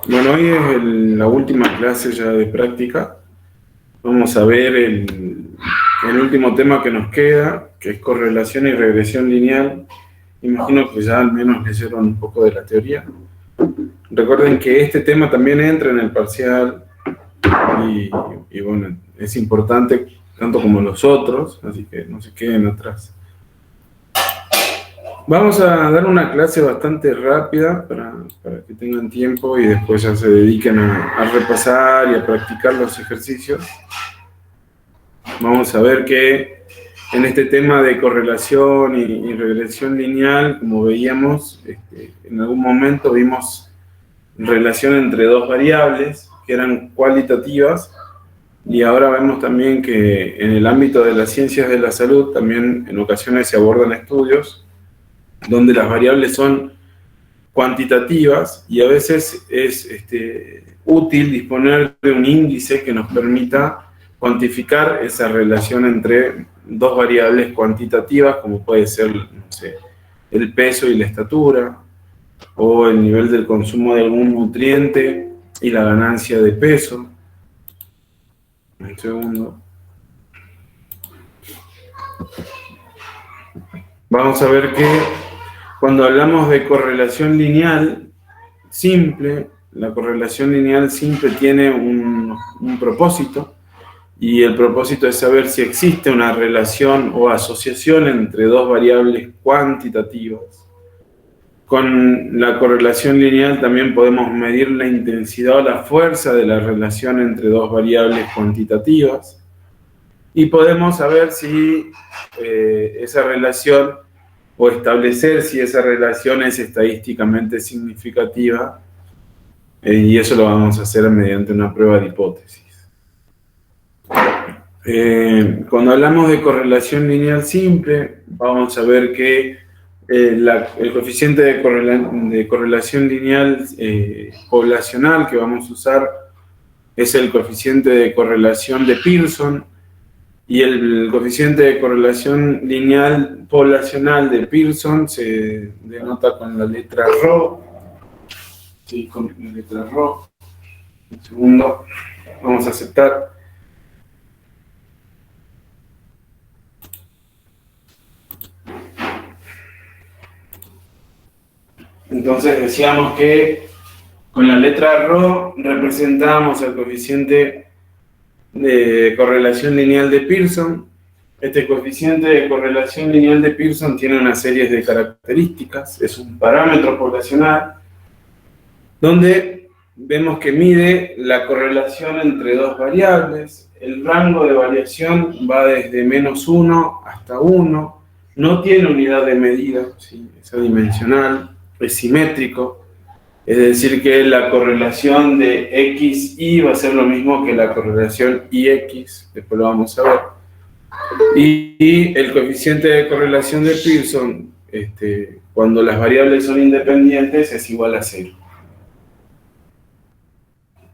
Bueno, hoy es la última clase ya de práctica. Vamos a ver el último tema que nos queda, que es correlación y regresión lineal. Imagino que ya al menos leyeron un poco de la teoría. Recuerden que este tema también entra en el parcial y, y bueno, es importante tanto como los otros, así que no se queden atrás. Vamos a dar una clase bastante rápida para que tengan tiempo y después ya se dediquen a repasar y a practicar los ejercicios. Vamos a ver que en este tema de correlación y regresión lineal, como veíamos, en algún momento vimos relación entre dos variables que eran cualitativas y ahora vemos también que en el ámbito de las ciencias de la salud también en ocasiones se abordan estudios donde las variables son cuantitativas y a veces es útil disponer de un índice que nos permita cuantificar esa relación entre dos variables cuantitativas, como puede ser, no sé, el peso y la estatura, o el nivel del consumo de algún nutriente y la ganancia de peso. Un segundo. Vamos a ver que cuando hablamos de correlación lineal simple, la correlación lineal simple tiene un propósito, y el propósito es saber si existe una relación o asociación entre dos variables cuantitativas. Con la correlación lineal también podemos medir la intensidad o la fuerza de la relación entre dos variables cuantitativas y podemos saber si esa relación o establecer si esa relación es estadísticamente significativa, y eso lo vamos a hacer mediante una prueba de hipótesis. Cuando hablamos de correlación lineal simple, vamos a ver que el coeficiente de correlación lineal poblacional que vamos a usar es el coeficiente de correlación de Pearson, y el coeficiente de correlación lineal poblacional de Pearson se denota con la letra ρ. Sí, con la letra ρ. Un segundo, vamos a aceptar. Entonces decíamos que con la letra ρ representamos el coeficiente de correlación lineal de Pearson. Este coeficiente de correlación lineal de Pearson tiene una serie de características, es un parámetro poblacional donde vemos que mide la correlación entre dos variables. El rango de variación va desde -1 hasta 1, no tiene unidad de medida, ¿sí? Es adimensional, es simétrico. Es decir, que la correlación de XY va a ser lo mismo que la correlación IX, después lo vamos a ver. Y el coeficiente de correlación de Pearson, cuando las variables son independientes, es igual a 0.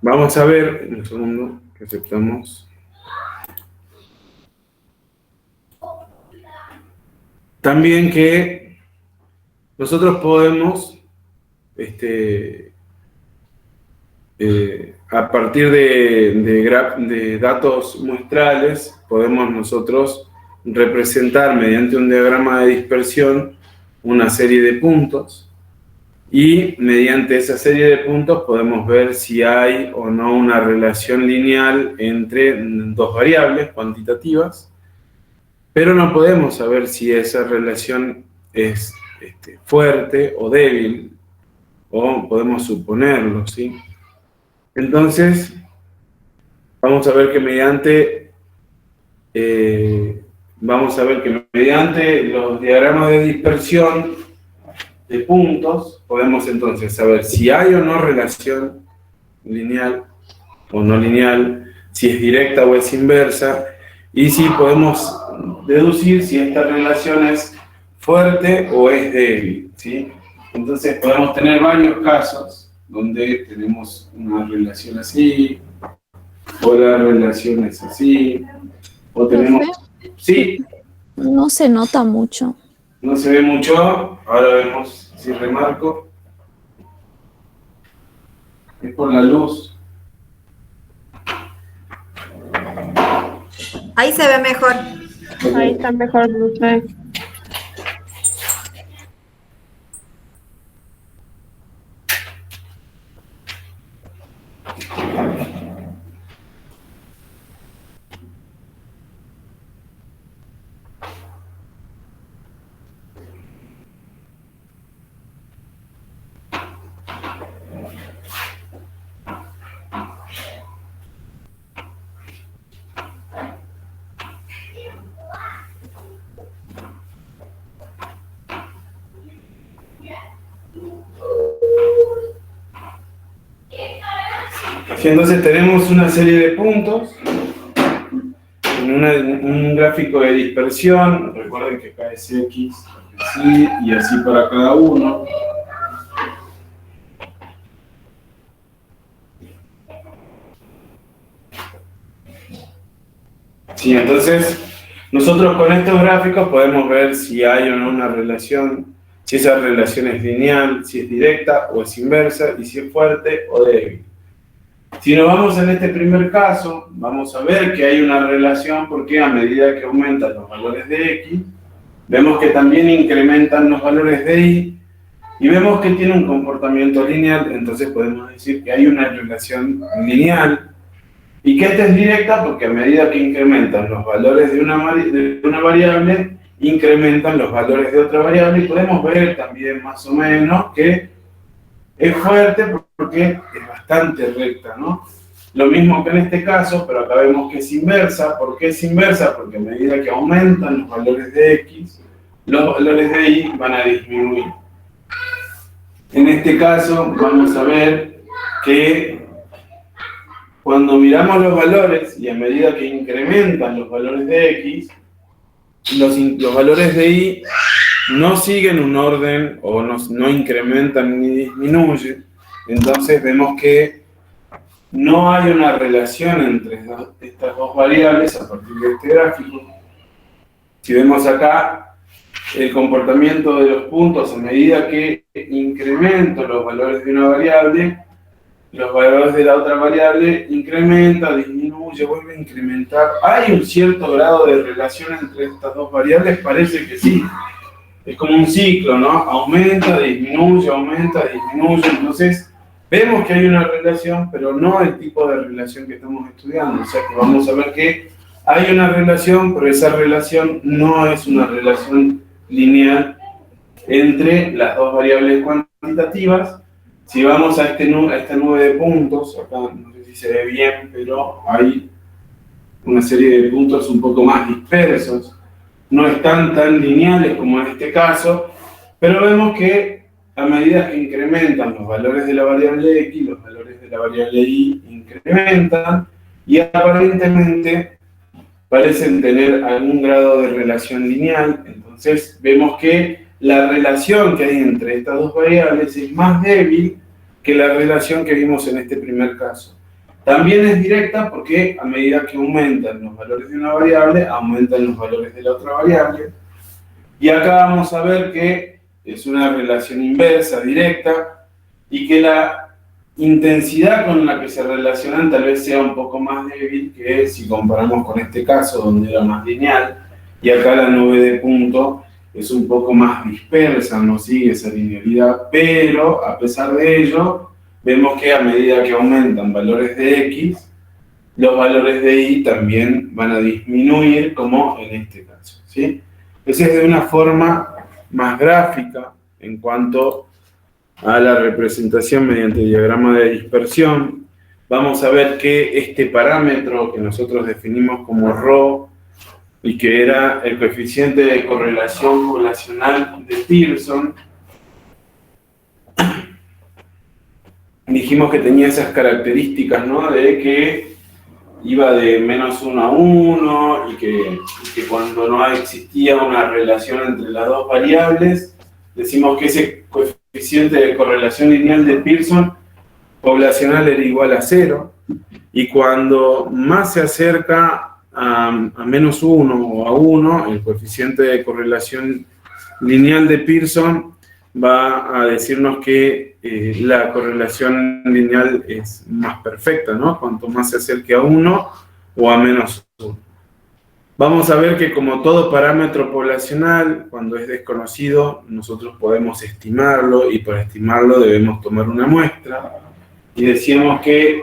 Vamos a ver, en un segundo, que aceptamos. También que nosotros podemos a partir de datos muestrales, podemos nosotros representar mediante un diagrama de dispersión una serie de puntos, y mediante esa serie de puntos podemos ver si hay o no una relación lineal entre dos variables cuantitativas, pero no podemos saber si esa relación es fuerte o débil, o podemos suponerlo, ¿sí? Entonces, vamos a ver que mediante los diagramas de dispersión de puntos, podemos entonces saber si hay o no relación lineal o no lineal, si es directa o es inversa, y si podemos deducir si esta relación es fuerte o es débil, ¿sí? Entonces podemos tener varios casos donde tenemos una relación así, o la relación es así, o tenemos... Profe, Sí, no se nota mucho. no se ve mucho, ahora vemos si remarco. Es por la luz. Ahí se ve mejor. Ahí está mejor, profe. Sí, entonces tenemos una serie de puntos en un gráfico de dispersión. Recuerden que acá es X, así, y así para cada uno. Sí, entonces nosotros con estos gráficos podemos ver si hay o no una relación, si esa relación es lineal, si es directa o es inversa, y si es fuerte o débil. Si nos vamos en este primer caso, vamos a ver que hay una relación porque a medida que aumentan los valores de X, vemos que también incrementan los valores de Y, y vemos que tiene un comportamiento lineal, entonces podemos decir que hay una relación lineal, y que esta es directa porque a medida que incrementan los valores de una variable, incrementan los valores de otra variable, y podemos ver también más o menos que es fuerte porque es bastante recta, ¿no? Lo mismo que en este caso, pero acá vemos que es inversa. ¿Por qué es inversa? Porque a medida que aumentan los valores de X, los valores de Y van a disminuir. En este caso vamos a ver que cuando miramos los valores y a medida que incrementan los valores de X, los valores de Y no siguen un orden o no incrementan ni disminuyen. Entonces vemos que no hay una relación entre estas dos variables a partir de este gráfico. Si vemos acá el comportamiento de los puntos a medida que incremento los valores de una variable, los valores de la otra variable incrementa, disminuye, vuelve a incrementar. ¿Hay un cierto grado de relación entre estas dos variables? Parece que sí. Es como un ciclo, ¿no? Aumenta, disminuye, entonces vemos que hay una relación, pero no el tipo de relación que estamos estudiando. O sea que vamos a ver que hay una relación, pero esa relación no es una relación lineal entre las dos variables cuantitativas. Si vamos a esta nube de puntos, acá no sé si se ve bien, pero hay una serie de puntos un poco más dispersos. No están tan lineales como en este caso, pero vemos que a medida que incrementan los valores de la variable X, los valores de la variable Y incrementan y aparentemente parecen tener algún grado de relación lineal. Entonces vemos que la relación que hay entre estas dos variables es más débil que la relación que vimos en este primer caso. También es directa porque a medida que aumentan los valores de una variable, aumentan los valores de la otra variable. Y acá vamos a ver que es una relación inversa, directa, y que la intensidad con la que se relacionan tal vez sea un poco más débil que si comparamos con este caso donde era más lineal, y acá la nube de punto es un poco más dispersa, no sigue esa linealidad, pero a pesar de ello, vemos que a medida que aumentan valores de X, los valores de Y también van a disminuir, como en este caso, ¿sí? Esa es de una forma más gráfica en cuanto a la representación mediante diagrama de dispersión. Vamos a ver que este parámetro que nosotros definimos como ρ y que era el coeficiente de correlación poblacional de Pearson, dijimos que tenía esas características, ¿no? De que iba de -1 a 1 y que cuando no existía una relación entre las dos variables, decimos que ese coeficiente de correlación lineal de Pearson poblacional era igual a 0, y cuando más se acerca a -1 o a 1, el coeficiente de correlación lineal de Pearson va a decirnos que la correlación lineal es más perfecta, ¿no? Cuanto más se acerque a 1 o a menos 1. Vamos a ver que como todo parámetro poblacional, cuando es desconocido, nosotros podemos estimarlo y para estimarlo debemos tomar una muestra. Y decíamos que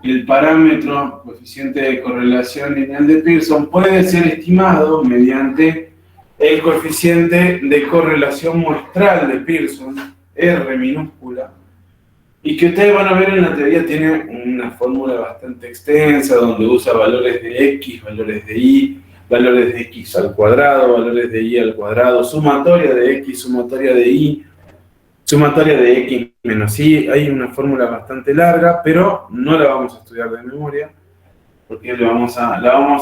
el parámetro coeficiente de correlación lineal de Pearson puede ser estimado mediante el coeficiente de correlación muestral de Pearson, R minúscula, y que ustedes van a ver en la teoría tiene una fórmula bastante extensa donde usa valores de X, valores de Y, valores de X al cuadrado, valores de Y al cuadrado, sumatoria de X, sumatoria de Y, sumatoria de X menos Y. Hay una fórmula bastante larga, pero no la vamos a estudiar de memoria, porque la vamos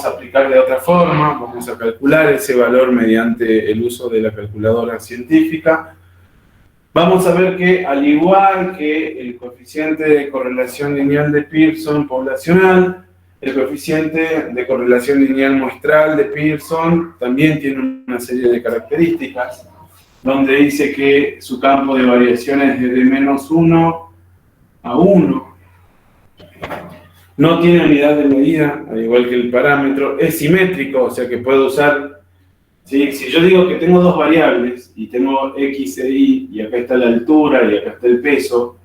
a aplicar de otra forma. Vamos a calcular ese valor mediante el uso de la calculadora científica. Vamos a ver que, al igual que el coeficiente de correlación lineal de Pearson poblacional, el coeficiente de correlación lineal muestral de Pearson también tiene una serie de características, donde dice que su campo de variación es de menos 1 a 1. No tiene unidad de medida, al igual que el parámetro. Es simétrico, o sea que puedo usar... ¿sí? Si yo digo que tengo dos variables, y tengo X e Y, y acá está la altura, y acá está el peso,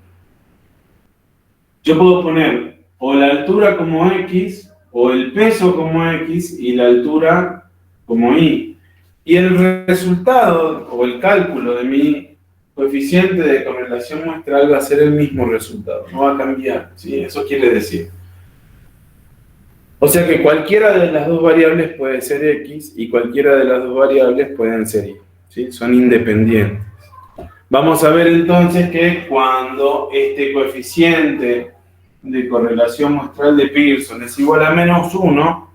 yo puedo poner o la altura como X, o el peso como X, y la altura como Y. Y el resultado, o el cálculo de mi coeficiente de correlación muestral va a ser el mismo resultado, no va a cambiar, ¿sí? Eso quiere decir. O sea que cualquiera de las dos variables puede ser X, y cualquiera de las dos variables pueden ser Y, ¿sí? Son independientes. Vamos a ver entonces que cuando este coeficiente de correlación muestral de Pearson es igual a menos 1,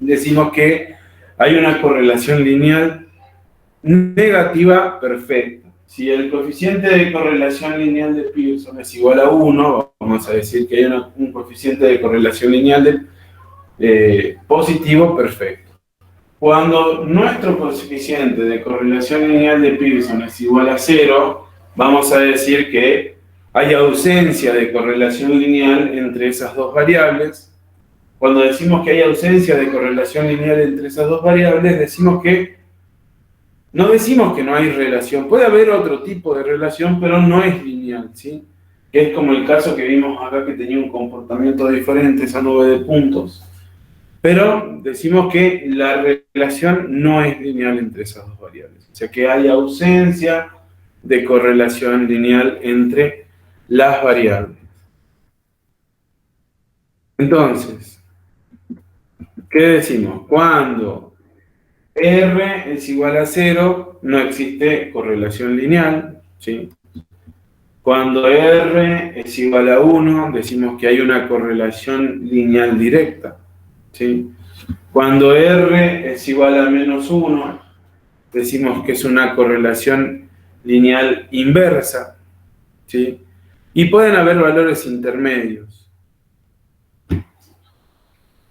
decimos que hay una correlación lineal negativa perfecta. Si el coeficiente de correlación lineal de Pearson es igual a 1, vamos a decir que hay un coeficiente de correlación lineal positivo perfecto. Cuando nuestro coeficiente de correlación lineal de Pearson es igual a 0, vamos a decir que hay ausencia de correlación lineal entre esas dos variables. Cuando decimos que hay ausencia de correlación lineal entre esas dos variables, decimos que no decimos que no hay relación. Puede haber otro tipo de relación, pero no es lineal, ¿sí? Que es como el caso que vimos acá, que tenía un comportamiento diferente, esa nube de puntos. Pero decimos que la relación no es lineal entre esas dos variables. O sea que hay ausencia de correlación lineal entre las variables. Entonces, ¿qué decimos? Cuando R es igual a 0, no existe correlación lineal, ¿sí? Cuando R es igual a 1, decimos que hay una correlación lineal directa, ¿sí? Cuando R es igual a menos 1, decimos que es una correlación lineal inversa, ¿sí? Y pueden haber valores intermedios.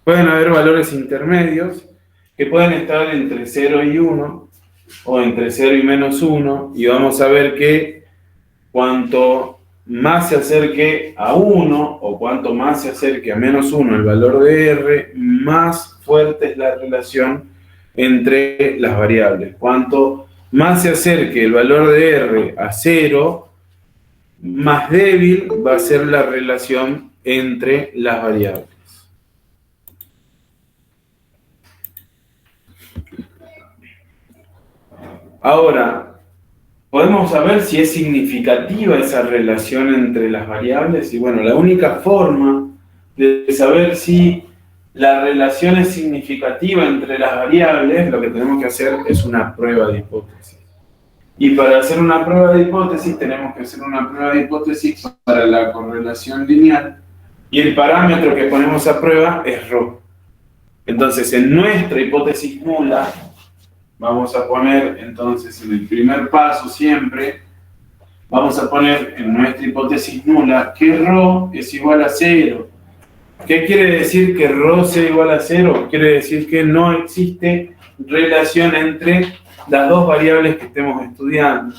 Pueden haber valores intermedios que pueden estar entre 0 y 1, o entre 0 y menos 1, y vamos a ver que cuanto más se acerque a 1, o cuanto más se acerque a menos 1 el valor de R, más fuerte es la relación entre las variables. Cuanto más se acerque el valor de R a 0, más débil va a ser la relación entre las variables. Ahora, podemos saber si es significativa esa relación entre las variables. Y bueno, la única forma de saber si la relación es significativa entre las variables, lo que tenemos que hacer es una prueba de hipótesis. Y para hacer una prueba de hipótesis, tenemos que hacer una prueba de hipótesis para la correlación lineal. Y el parámetro que ponemos a prueba es ρ. Entonces, en nuestra hipótesis nula, vamos a poner, entonces, en el primer paso siempre, vamos a poner en nuestra hipótesis nula que ρ es igual a 0. ¿Qué quiere decir que ρ sea igual a 0? Quiere decir que no existe relación entre las dos variables que estemos estudiando.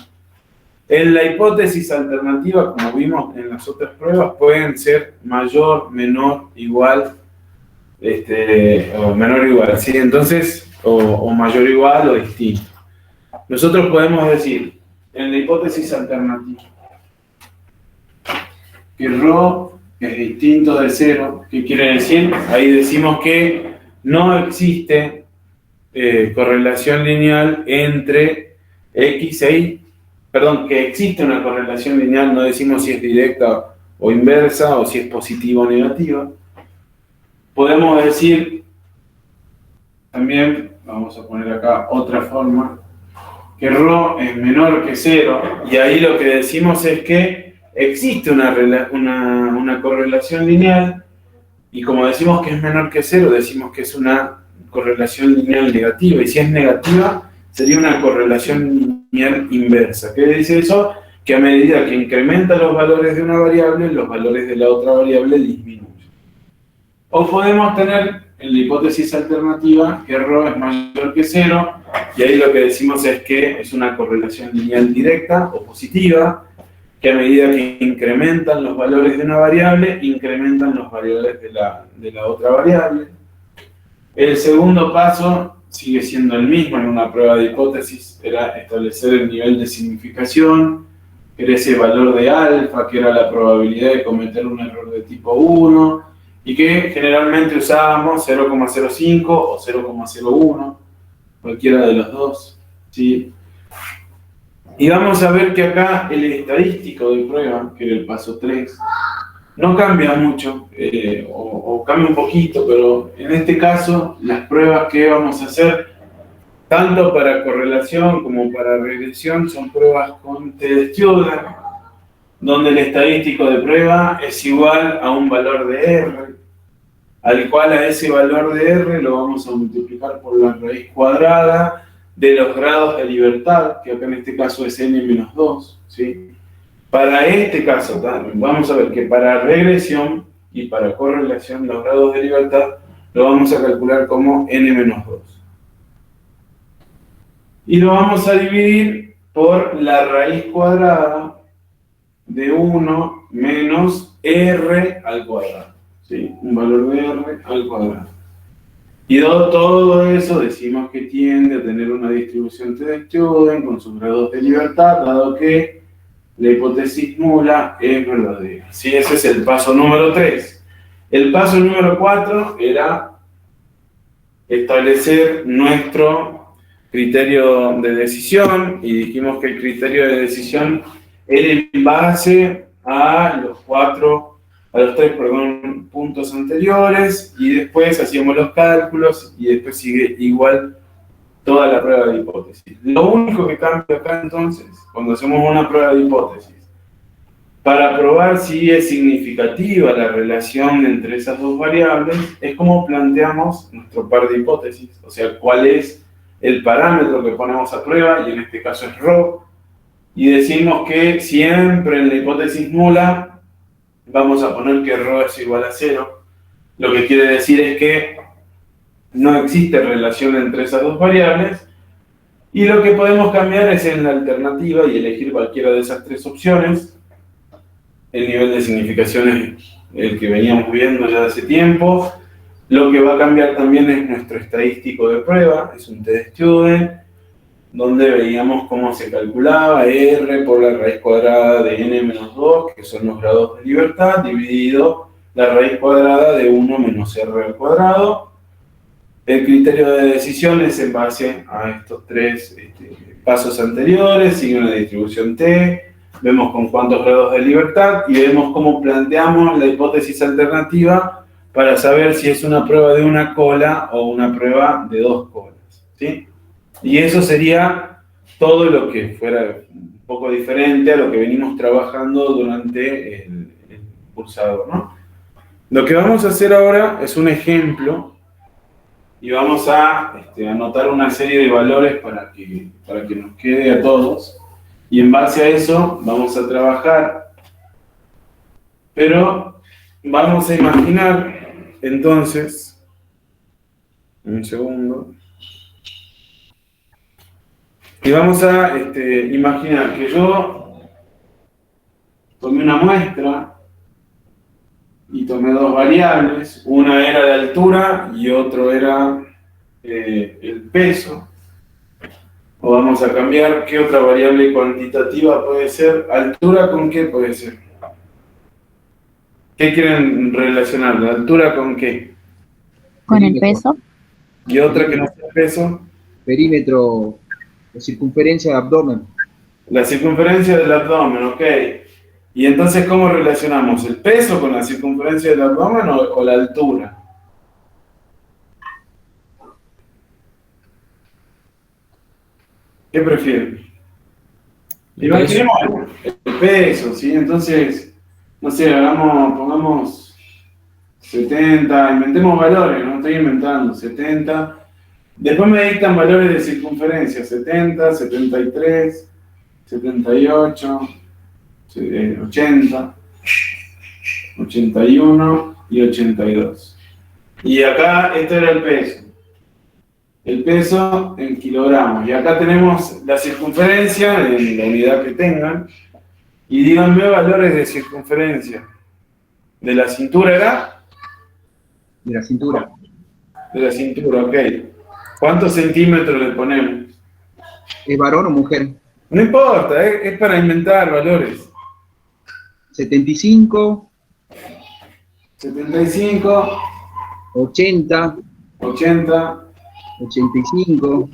En la hipótesis alternativa, como vimos en las otras pruebas, pueden ser mayor, menor, igual, o menor o igual, ¿sí? Entonces, o mayor o igual o distinto. Nosotros podemos decir, en la hipótesis alternativa, que ρ es distinto de 0. ¿Qué quiere decir? Ahí decimos que no existe correlación lineal entre x e y. Perdón, que existe una correlación lineal, no decimos si es directa o inversa, o si es positiva o negativa. Podemos decir, también, vamos a poner acá otra forma, que ρ es menor que 0, y ahí lo que decimos es que existe una correlación lineal, y como decimos que es menor que 0, decimos que es una correlación lineal negativa, y si es negativa, sería una correlación lineal inversa. ¿Qué dice eso? Que a medida que incrementa los valores de una variable, los valores de la otra variable disminuyen. O podemos tener en la hipótesis alternativa que ρ es mayor que 0, y ahí lo que decimos es que es una correlación lineal directa o positiva, que a medida que incrementan los valores de una variable, incrementan los valores de la otra variable. El segundo paso sigue siendo el mismo en una prueba de hipótesis, era establecer el nivel de significación, que era ese valor de alfa, que era la probabilidad de cometer un error de tipo 1, y que generalmente usábamos 0,05 o 0,01, cualquiera de los dos, ¿sí? Y vamos a ver que acá el estadístico de prueba, que era el paso 3, no cambia mucho, o cambia un poquito, pero en este caso las pruebas que vamos a hacer, tanto para correlación como para regresión, son pruebas con t de Student, donde el estadístico de prueba es igual a un valor de r, al cual a ese valor de r lo vamos a multiplicar por la raíz cuadrada de los grados de libertad, que acá en este caso es n-2, ¿sí? Para este caso, vamos a ver que para regresión y para correlación, los grados de libertad lo vamos a calcular como n-2. Y lo vamos a dividir por la raíz cuadrada de 1 menos r al cuadrado, ¿sí? Un valor de r al cuadrado. Y todo eso decimos que tiende a tener una distribución t de Student con sus grados de libertad, dado que la hipótesis nula es verdadera. ¿Sí? Ese es el paso número 3. El paso número 4 era establecer nuestro criterio de decisión, y dijimos que el criterio de decisión era en base a los tres puntos anteriores, y después hacíamos los cálculos, y después sigue igual toda la prueba de hipótesis. Lo único que cambia acá entonces, cuando hacemos una prueba de hipótesis, para probar si es significativa la relación entre esas dos variables, es como planteamos nuestro par de hipótesis, o sea, cuál es el parámetro que ponemos a prueba, y en este caso es ρ, y decimos que siempre en la hipótesis nula vamos a poner que ρ es igual a 0, lo que quiere decir es que no existe relación entre esas dos variables, y lo que podemos cambiar es en la alternativa y elegir cualquiera de esas tres opciones. El nivel de significación es el que veníamos viendo ya hace tiempo. Lo que va a cambiar también es nuestro estadístico de prueba, es un t de Student, donde veíamos cómo se calculaba r por la raíz cuadrada de n-2, que son los grados de libertad, dividido la raíz cuadrada de 1 menos r al cuadrado. El criterio de decisión es en base a estos tres pasos anteriores, sigue una distribución t, vemos con cuántos grados de libertad y vemos cómo planteamos la hipótesis alternativa para saber si es una prueba de una cola o una prueba de dos colas, ¿sí? Y eso sería todo lo que fuera un poco diferente a lo que venimos trabajando durante el cursador, ¿no? Lo que vamos a hacer ahora es un ejemplo, y vamos a anotar una serie de valores para que nos quede a todos, y en base a eso vamos a trabajar, pero vamos a imaginar entonces, un segundo, y vamos a imaginar que yo tomé una muestra y tomé dos variables. Una era la altura y otro era el peso. O vamos a cambiar, ¿qué otra variable cuantitativa puede ser? ¿Altura con qué puede ser? ¿Qué quieren relacionar? ¿La altura con qué? Con el peso. ¿Y otra que no sea peso? Perímetro, la circunferencia del abdomen. La circunferencia del abdomen, ok. ¿Y entonces cómo relacionamos? ¿El peso con la circunferencia del abdomen o la altura? ¿Qué prefieren? Imaginemos el peso, ¿sí? Entonces, no sé, pongamos 70, inventemos valores, no estoy inventando, 70. Después me dictan valores de circunferencia, 70, 73, 78, 80, 81 y 82. Y acá este era el peso. El peso en kilogramos. Y acá tenemos la circunferencia en la unidad que tengan. Y díganme valores de circunferencia. ¿De la cintura era? De la cintura. De la cintura, ok. ¿Cuántos centímetros le ponemos? ¿Es varón o mujer? No importa, es para inventar valores. 75, 75, 80, 80, 85,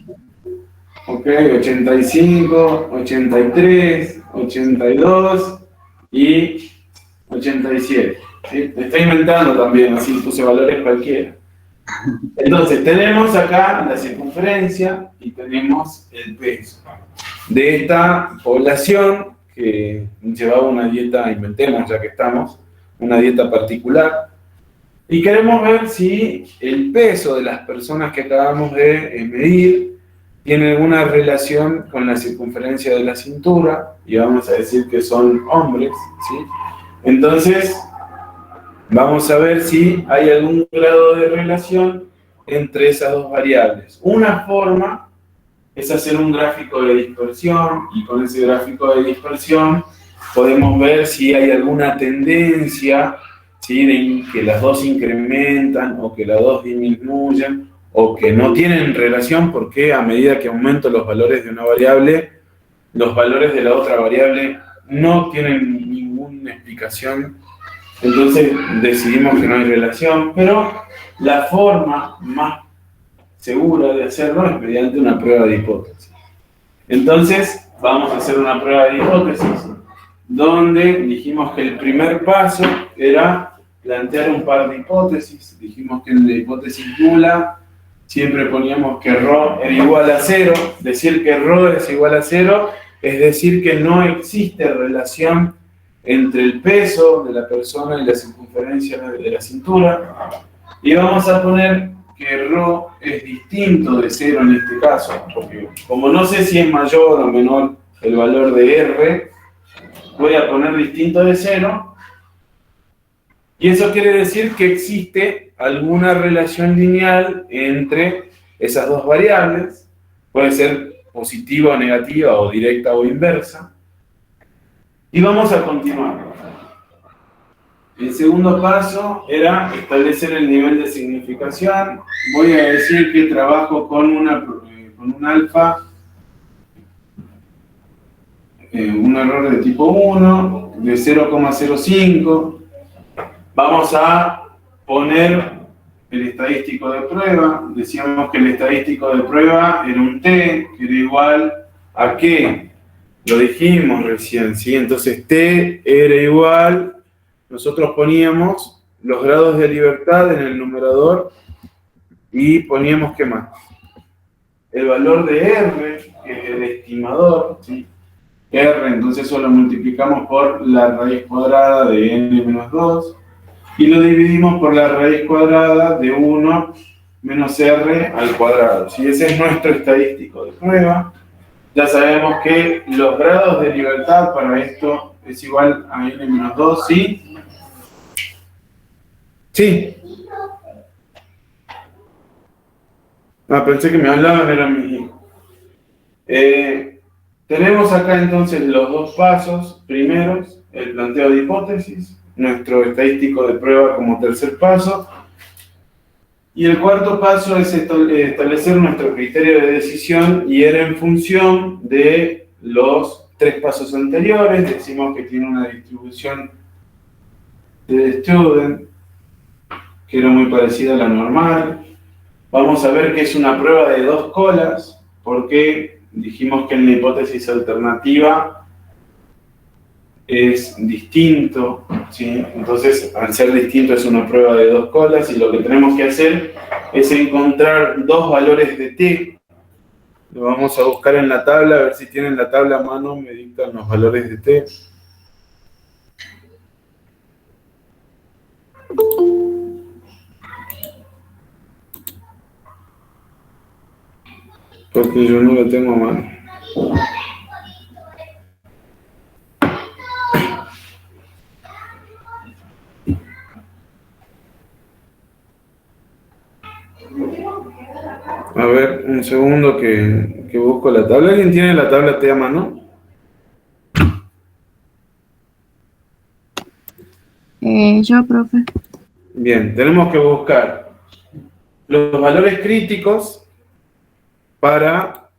ok, 85, 83, 82 y 87. ¿Sí? Te estoy inventando también, así puse valores cualquiera. Entonces, tenemos acá la circunferencia y tenemos el peso de esta población que llevaba una dieta, inventemos ya que estamos, una dieta particular. Y queremos ver si el peso de las personas que acabamos de medir tiene alguna relación con la circunferencia de la cintura, y vamos a decir que son hombres, ¿sí? Entonces, vamos a ver si hay algún grado de relación entre esas dos variables. Una forma es hacer un gráfico de dispersión, y con ese gráfico de dispersión podemos ver si hay alguna tendencia, ¿sí?, de que las dos incrementan o que las dos disminuyen o que no tienen relación, porque a medida que aumentan los valores de una variable, los valores de la otra variable no tienen ninguna explicación. Entonces decidimos que no hay relación, pero la forma más segura de hacerlo es mediante una prueba de hipótesis. Entonces vamos a hacer una prueba de hipótesis donde dijimos que el primer paso era plantear un par de hipótesis. Dijimos que en la hipótesis nula siempre poníamos que ρ era igual a 0. Decir que ρ es igual a 0 es decir que no existe relación entre el peso de la persona y la circunferencia de la cintura. Y vamos a poner que ρ es distinto de 0 en este caso, porque como no sé si es mayor o menor el valor de R, voy a poner distinto de 0, y eso quiere decir que existe alguna relación lineal entre esas dos variables, puede ser positiva o negativa, o directa o inversa, y vamos a continuar. El segundo paso era establecer el nivel de significación. Voy a decir que trabajo con un alfa, un error de tipo 1, de 0,05. Vamos a poner el estadístico de prueba. Decíamos que el estadístico de prueba era un t, que era igual a ¿qué? Lo dijimos recién, ¿sí? Entonces t era igual, nosotros poníamos los grados de libertad en el numerador y poníamos ¿qué más? El valor de R, que es el estimador, ¿sí? R, entonces eso lo multiplicamos por la raíz cuadrada de n menos 2 y lo dividimos por la raíz cuadrada de 1 menos R al cuadrado. ¿Sí? Ese es nuestro estadístico de prueba. Ya sabemos que los grados de libertad para esto es igual a n menos 2, ¿sí? Sí. Ah, pensé que me hablaban, era mi hijo. Tenemos acá entonces los dos pasos primeros. el planteo de hipótesis, nuestro estadístico de prueba como tercer paso, y el cuarto paso es establecer nuestro criterio de decisión y era en función de los 3 pasos anteriores. Decimos que tiene una distribución de student que era muy parecida a la normal. Vamos a ver que es una prueba de 2 colas, porque dijimos que en la hipótesis alternativa es distinto, ¿sí? Entonces, al ser distinto es una prueba de 2 colas y lo que tenemos que hacer es encontrar 2 valores de t. Lo vamos a buscar en la tabla, a ver si tienen la tabla a mano, me dictan los valores de t. Porque yo no lo tengo a mano. A ver, un segundo que busco la tabla. ¿Alguien tiene la tabla T a mano? Yo, profe. Bien, tenemos que buscar los valores críticos para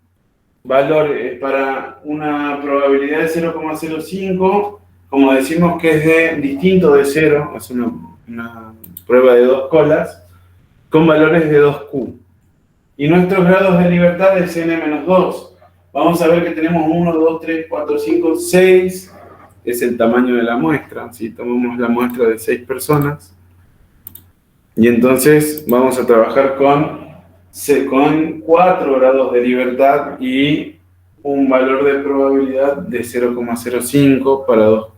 una probabilidad de 0,05, como decimos que es de distinto de 0, es una prueba de 2 colas, con valores de 2Q. Y nuestros grados de libertad es n-2. Vamos a ver que tenemos 1, 2, 3, 4, 5, 6. Es el tamaño de la muestra. Si tomamos la muestra de 6 personas. Y entonces vamos a trabajar con 4 grados de libertad y un valor de probabilidad de 0,05 para 2Q.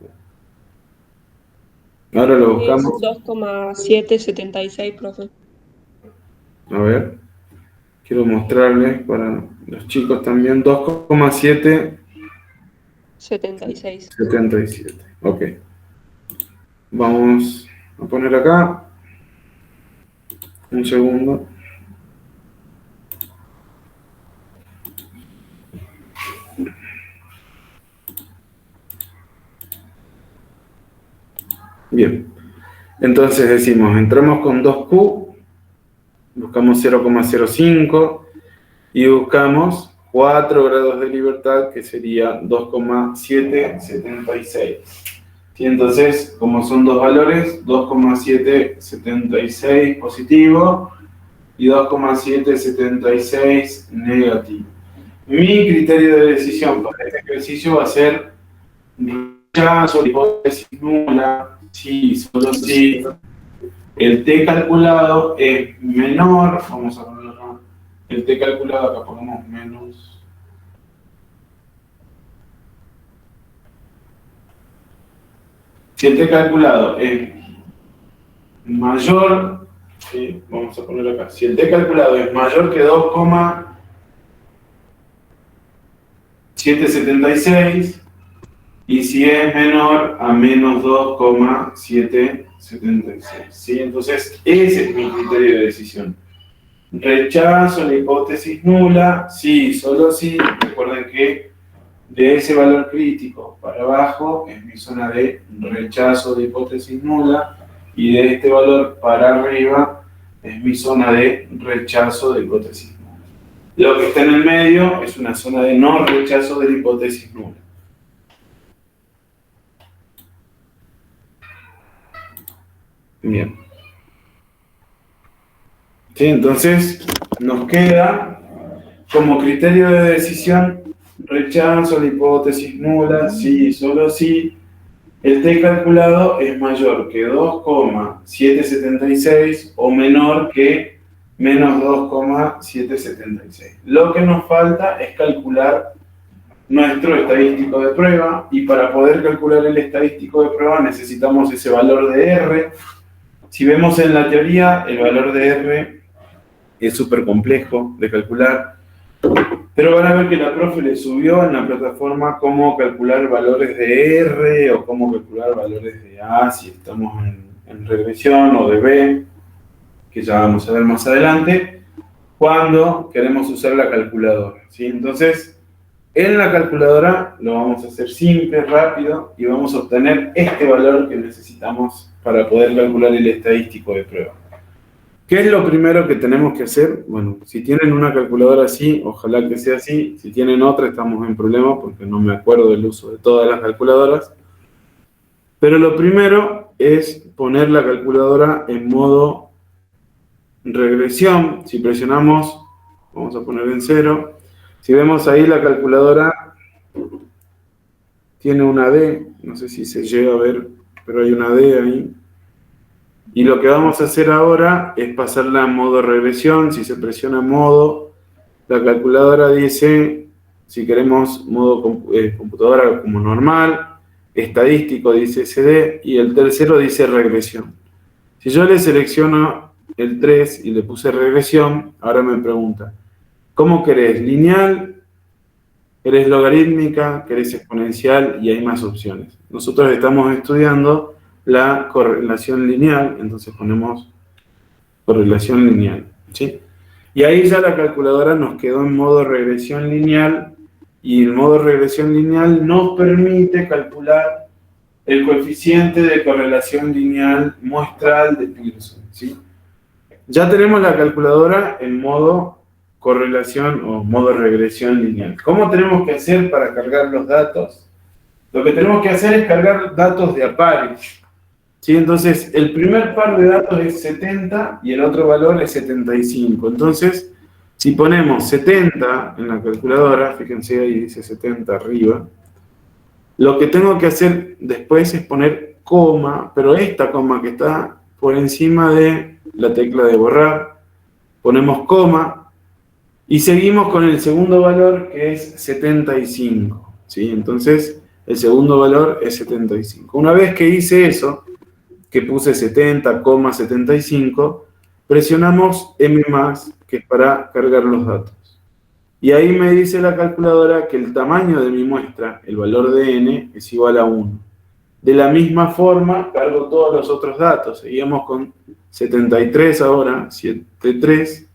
Ahora lo buscamos. Es 2,776, profe. A ver. Quiero mostrarles para los chicos también 2,777. 76. Ok. Vamos a poner acá. Un segundo. Bien. Entonces decimos, entramos con 2Q. Buscamos 0,05 y buscamos 4 grados de libertad, que sería 2,776. ¿Sí? Entonces, como son 2 valores, 2,776 positivo y 2,776 negativo. Mi criterio de decisión para este ejercicio va a ser rechazo, hipótesis nula, sí, solo sí. El t calculado es menor, vamos a ponerlo acá, el t calculado, acá ponemos menos. Si el t calculado es mayor, ¿sí? Vamos a ponerlo acá, si el t calculado es mayor que 2,776 y si es menor a menos 2,776. ¿Sí? Entonces, ese es mi criterio de decisión. Rechazo la hipótesis nula, sí, solo sí. Recuerden que de ese valor crítico para abajo es mi zona de rechazo de hipótesis nula y de este valor para arriba es mi zona de rechazo de hipótesis nula. Lo que está en el medio es una zona de no rechazo de la hipótesis nula. Bien. Sí, entonces nos queda como criterio de decisión rechazo la hipótesis nula, sí, solo sí. El t calculado es mayor que 2,776 o menor que menos 2,776. Lo que nos falta es calcular nuestro estadístico de prueba y para poder calcular el estadístico de prueba necesitamos ese valor de R. Si vemos en la teoría, el valor de R es súper complejo de calcular, pero van a ver que la profe le subió en la plataforma cómo calcular valores de R o cómo calcular valores de A si estamos en regresión o de B, que ya vamos a ver más adelante, cuando queremos usar la calculadora, ¿sí? Entonces, En la calculadora lo vamos a hacer simple, rápido, y vamos a obtener este valor que necesitamos para poder calcular el estadístico de prueba. ¿Qué es lo primero que tenemos que hacer? Bueno, si tienen una calculadora así, ojalá que sea así. Si tienen otra, estamos en problema porque no me acuerdo del uso de todas las calculadoras. Pero lo primero es poner la calculadora en modo regresión. Si presionamos, vamos a poner en 0. Si vemos ahí la calculadora tiene una D, no sé si se llega a ver, pero hay una D ahí. Y lo que vamos a hacer ahora es pasarla a modo regresión. Si se presiona modo, la calculadora dice, si queremos modo computadora como normal, estadístico dice SD, y el tercero dice regresión. Si yo le selecciono el 3 y le puse regresión, ahora me pregunta, ¿cómo querés? ¿Lineal? ¿Querés logarítmica? ¿Querés exponencial? Y hay más opciones. Nosotros estamos estudiando la correlación lineal, entonces ponemos correlación lineal, ¿sí? Y ahí ya la calculadora nos quedó en modo regresión lineal, y el modo regresión lineal nos permite calcular el coeficiente de correlación lineal muestral de Pearson, ¿sí? Ya tenemos la calculadora en modo correlación o modo regresión lineal. ¿Cómo tenemos que hacer para cargar los datos? Lo que tenemos que hacer es cargar datos de a pares, ¿sí? Entonces, el primer par de datos es 70 y el otro valor es 75. Entonces, si ponemos 70 en la calculadora, fíjense ahí dice 70 arriba, lo que tengo que hacer después es poner coma, pero esta coma que está por encima de la tecla de borrar, ponemos coma y seguimos con el segundo valor que es 75, ¿sí? Entonces, el segundo valor es 75. Una vez que hice eso, que puse 70,75, presionamos M+, que es para cargar los datos. Y ahí me dice la calculadora que el tamaño de mi muestra, el valor de n, es igual a 1. De la misma forma, cargo todos los otros datos. Seguimos con 73 ahora, 73,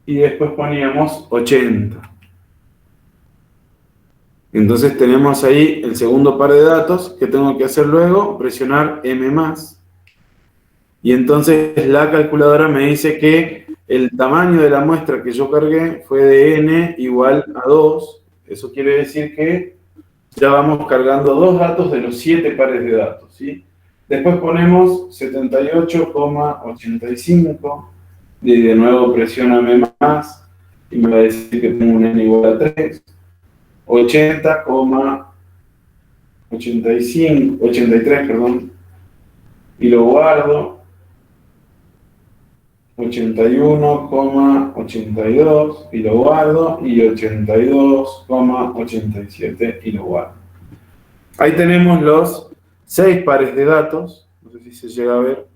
y después poníamos 80. Entonces tenemos ahí el segundo par de datos que tengo que hacer luego, presionar M+. Y entonces la calculadora me dice que el tamaño de la muestra que yo cargué fue de n igual a 2. Eso quiere decir que ya vamos cargando dos datos de los 7 pares de datos, ¿sí? Después ponemos 78,85. Y de nuevo presiono M+, y me va a decir que tengo un n igual a 3. 83, perdón, y lo guardo. 81,82 y lo guardo, y 82,87 y lo guardo. Ahí tenemos los 6 pares de datos, no sé si se llega a ver,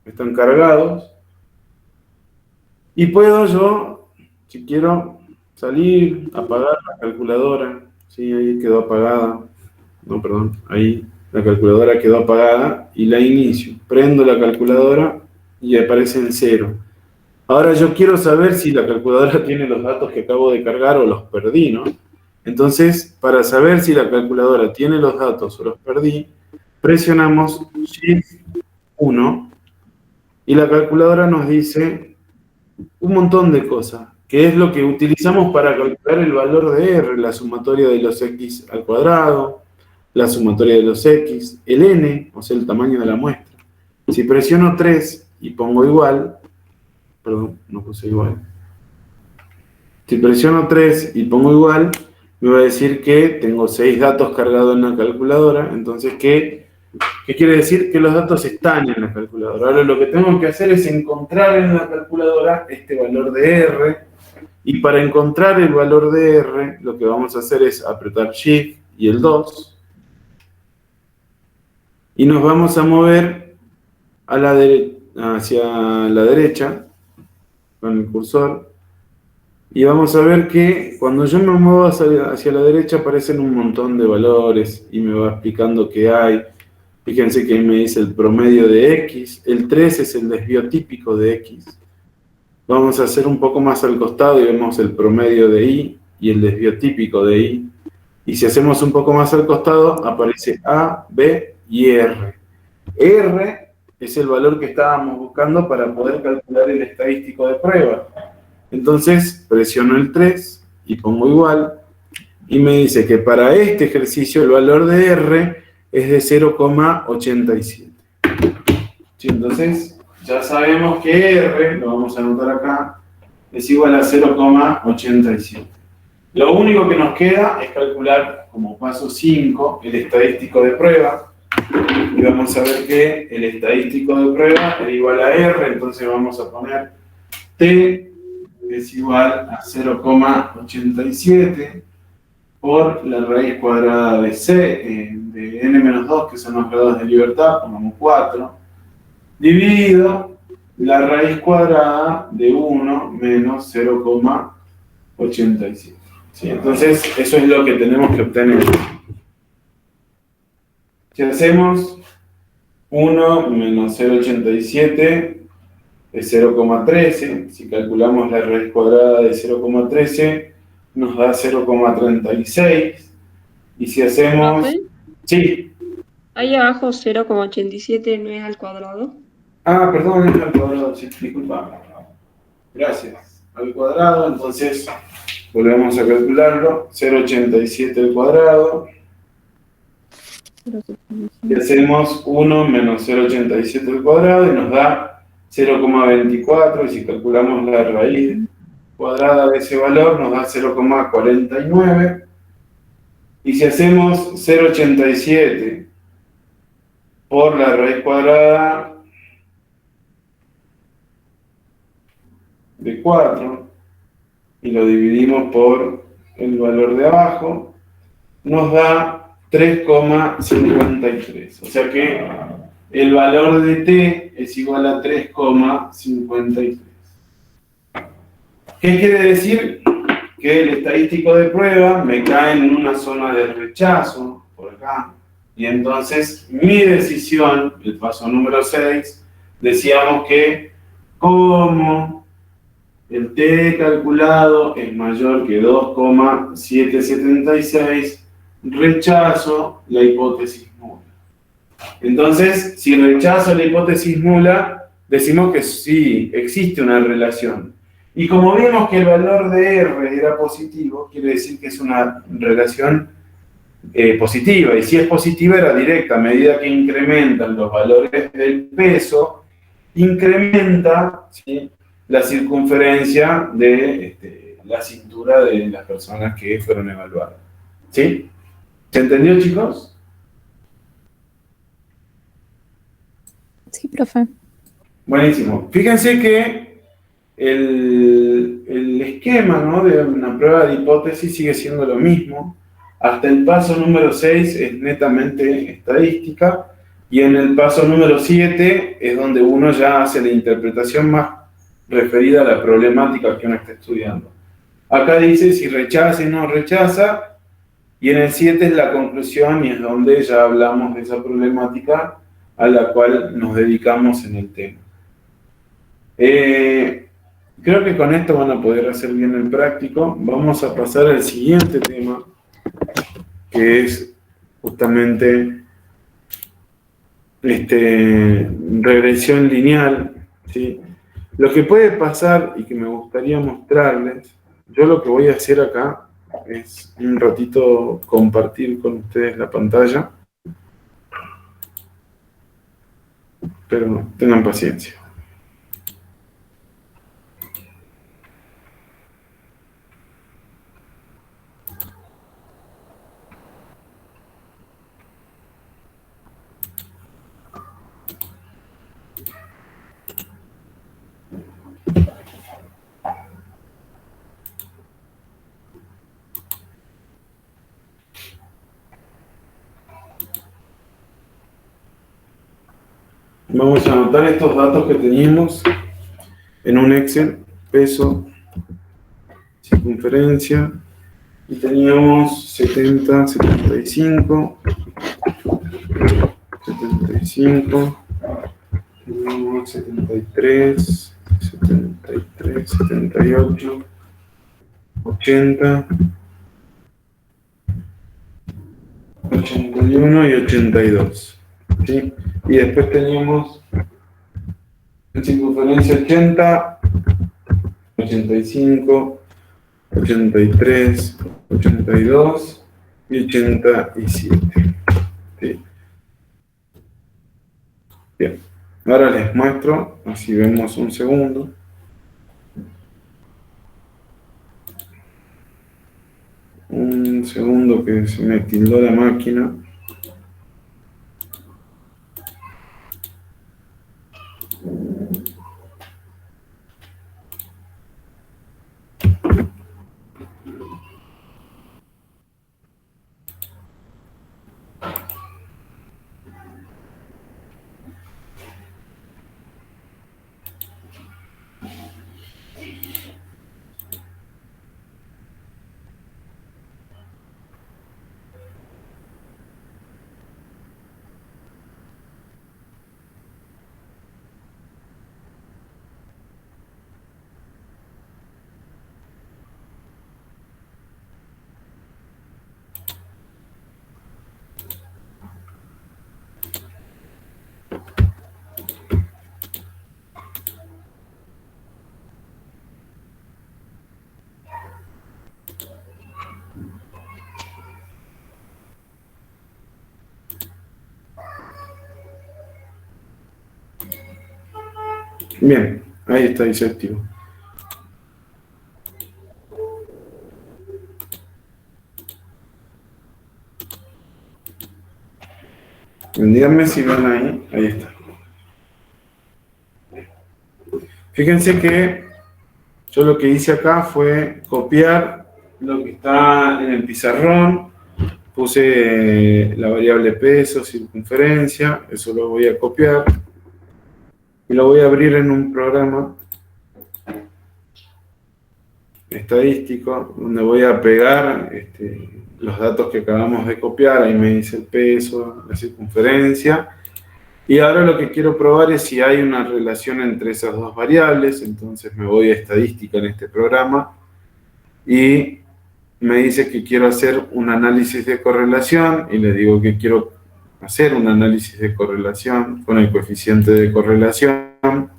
están cargados, y puedo yo, si quiero, salir, apagar la calculadora. Sí, ahí quedó apagada. No, perdón, ahí la calculadora quedó apagada y la inicio. Prendo la calculadora y aparece en 0. Ahora yo quiero saber si la calculadora tiene los datos que acabo de cargar o los perdí, ¿no? Entonces, para saber si la calculadora tiene los datos o los perdí, presionamos Shift 1 y la calculadora nos dice un montón de cosas, que es lo que utilizamos para calcular el valor de R, la sumatoria de los x al cuadrado, la sumatoria de los x, el n, o sea, el tamaño de la muestra. Si presiono 3 y pongo igual, perdón, no puse igual. Si presiono 3 y pongo igual, me va a decir que tengo 6 datos cargados en la calculadora. Entonces, ¿qué quiere decir? Que los datos están en la calculadora. Ahora lo que tengo que hacer es encontrar en la calculadora este valor de R. Y para encontrar el valor de R, lo que vamos a hacer es apretar Shift y el 2. Y nos vamos a mover a hacia la derecha con el cursor. Y vamos a ver que cuando yo me muevo hacia la derecha aparecen un montón de valores y me va explicando qué hay. Fíjense que ahí me dice el promedio de X. El 3 es el desvío típico de X. Vamos a hacer un poco más al costado y vemos el promedio de Y. y el desvío típico de I. Y si hacemos un poco más al costado, aparece A, B y R. R es el valor que estábamos buscando para poder calcular el estadístico de prueba. Entonces, presiono el 3 y pongo igual. Y me dice que para este ejercicio el valor de R es de 0,87. Sí, entonces, ya sabemos que R, lo vamos a anotar acá, es igual a 0,87. Lo único que nos queda es calcular como paso 5 el estadístico de prueba. Y vamos a ver que el estadístico de prueba es igual a R, entonces vamos a poner T es igual a 0,87 por la raíz cuadrada de C, de n-2, que son los grados de libertad, pongamos 4, dividido la raíz cuadrada de 1 menos 0,87. ¿Sí? Entonces, eso es lo que tenemos que obtener. Si hacemos 1 menos 0,87 es 0,13. Si calculamos la raíz cuadrada de 0,13, nos da 0,36. Y si hacemos... ¿Profe? Sí. Ahí abajo 0,87 no es al cuadrado. Ah, perdón, es al cuadrado. Sí, disculpa. Gracias. Al cuadrado, entonces volvemos a calcularlo. 0,87 al cuadrado. Y hacemos 1 menos 0,87 al cuadrado y nos da 0,24. Y si calculamos la raíz cuadrada de ese valor, nos da 0,49. Y si hacemos 0,87 por la raíz cuadrada de 4 y lo dividimos por el valor de abajo, nos da 3,53. O sea que el valor de t es igual a 3,53. ¿Qué quiere decir? Que el estadístico de prueba me cae en una zona de rechazo, por acá, y entonces mi decisión, el paso número 6, decíamos que como el t calculado es mayor que 2,776, rechazo la hipótesis nula. Entonces, si rechazo la hipótesis nula, decimos que sí, existe una relación. Y como vimos que el valor de R era positivo, quiere decir que es una relación positiva. Y si es positiva, era directa. A medida que incrementan los valores del peso, incrementa, ¿sí?, la circunferencia de la cintura de las personas que fueron evaluadas. ¿Sí? ¿Se entendió, chicos? Sí, profe. Buenísimo. Fíjense que el esquema, ¿no?, de una prueba de hipótesis sigue siendo lo mismo. Hasta el paso número 6 es netamente estadística y en el paso número 7 es donde uno ya hace la interpretación más referida a la problemática que uno está estudiando. Acá dice si rechaza y no rechaza, y en el 7 es la conclusión y es donde ya hablamos de esa problemática a la cual nos dedicamos en el tema. Creo que con esto van a poder hacer bien el práctico. Vamos a pasar al siguiente tema, que es justamente regresión lineal, ¿sí? Lo que puede pasar y que me gustaría mostrarles, yo lo que voy a hacer acá es un ratito compartir con ustedes la pantalla, pero tengan paciencia. Vamos a anotar estos datos que teníamos en un Excel: peso, circunferencia, y teníamos 70, 75, 75, teníamos 73, 78, 80, 81 y 82. ¿Sí? Y después teníamos en circunferencia 80, 85, 83, 82 y 87. ¿Sí? Bien, ahora les muestro, así vemos un segundo. Un segundo que se me tildó la máquina. Bien, ahí está, dice activo. Díganme si ven ahí está. Fíjense que yo lo que hice acá fue copiar lo que está en el pizarrón, puse la variable peso, circunferencia, eso lo voy a copiar y lo voy a abrir en un programa estadístico donde voy a pegar los datos que acabamos de copiar. Ahí me dice el peso, la circunferencia, y ahora lo que quiero probar es si hay una relación entre esas dos variables. Entonces me voy a estadística en este programa y me dice que quiero hacer un análisis de correlación y le digo que quiero hacer un análisis de correlación con el coeficiente de correlación.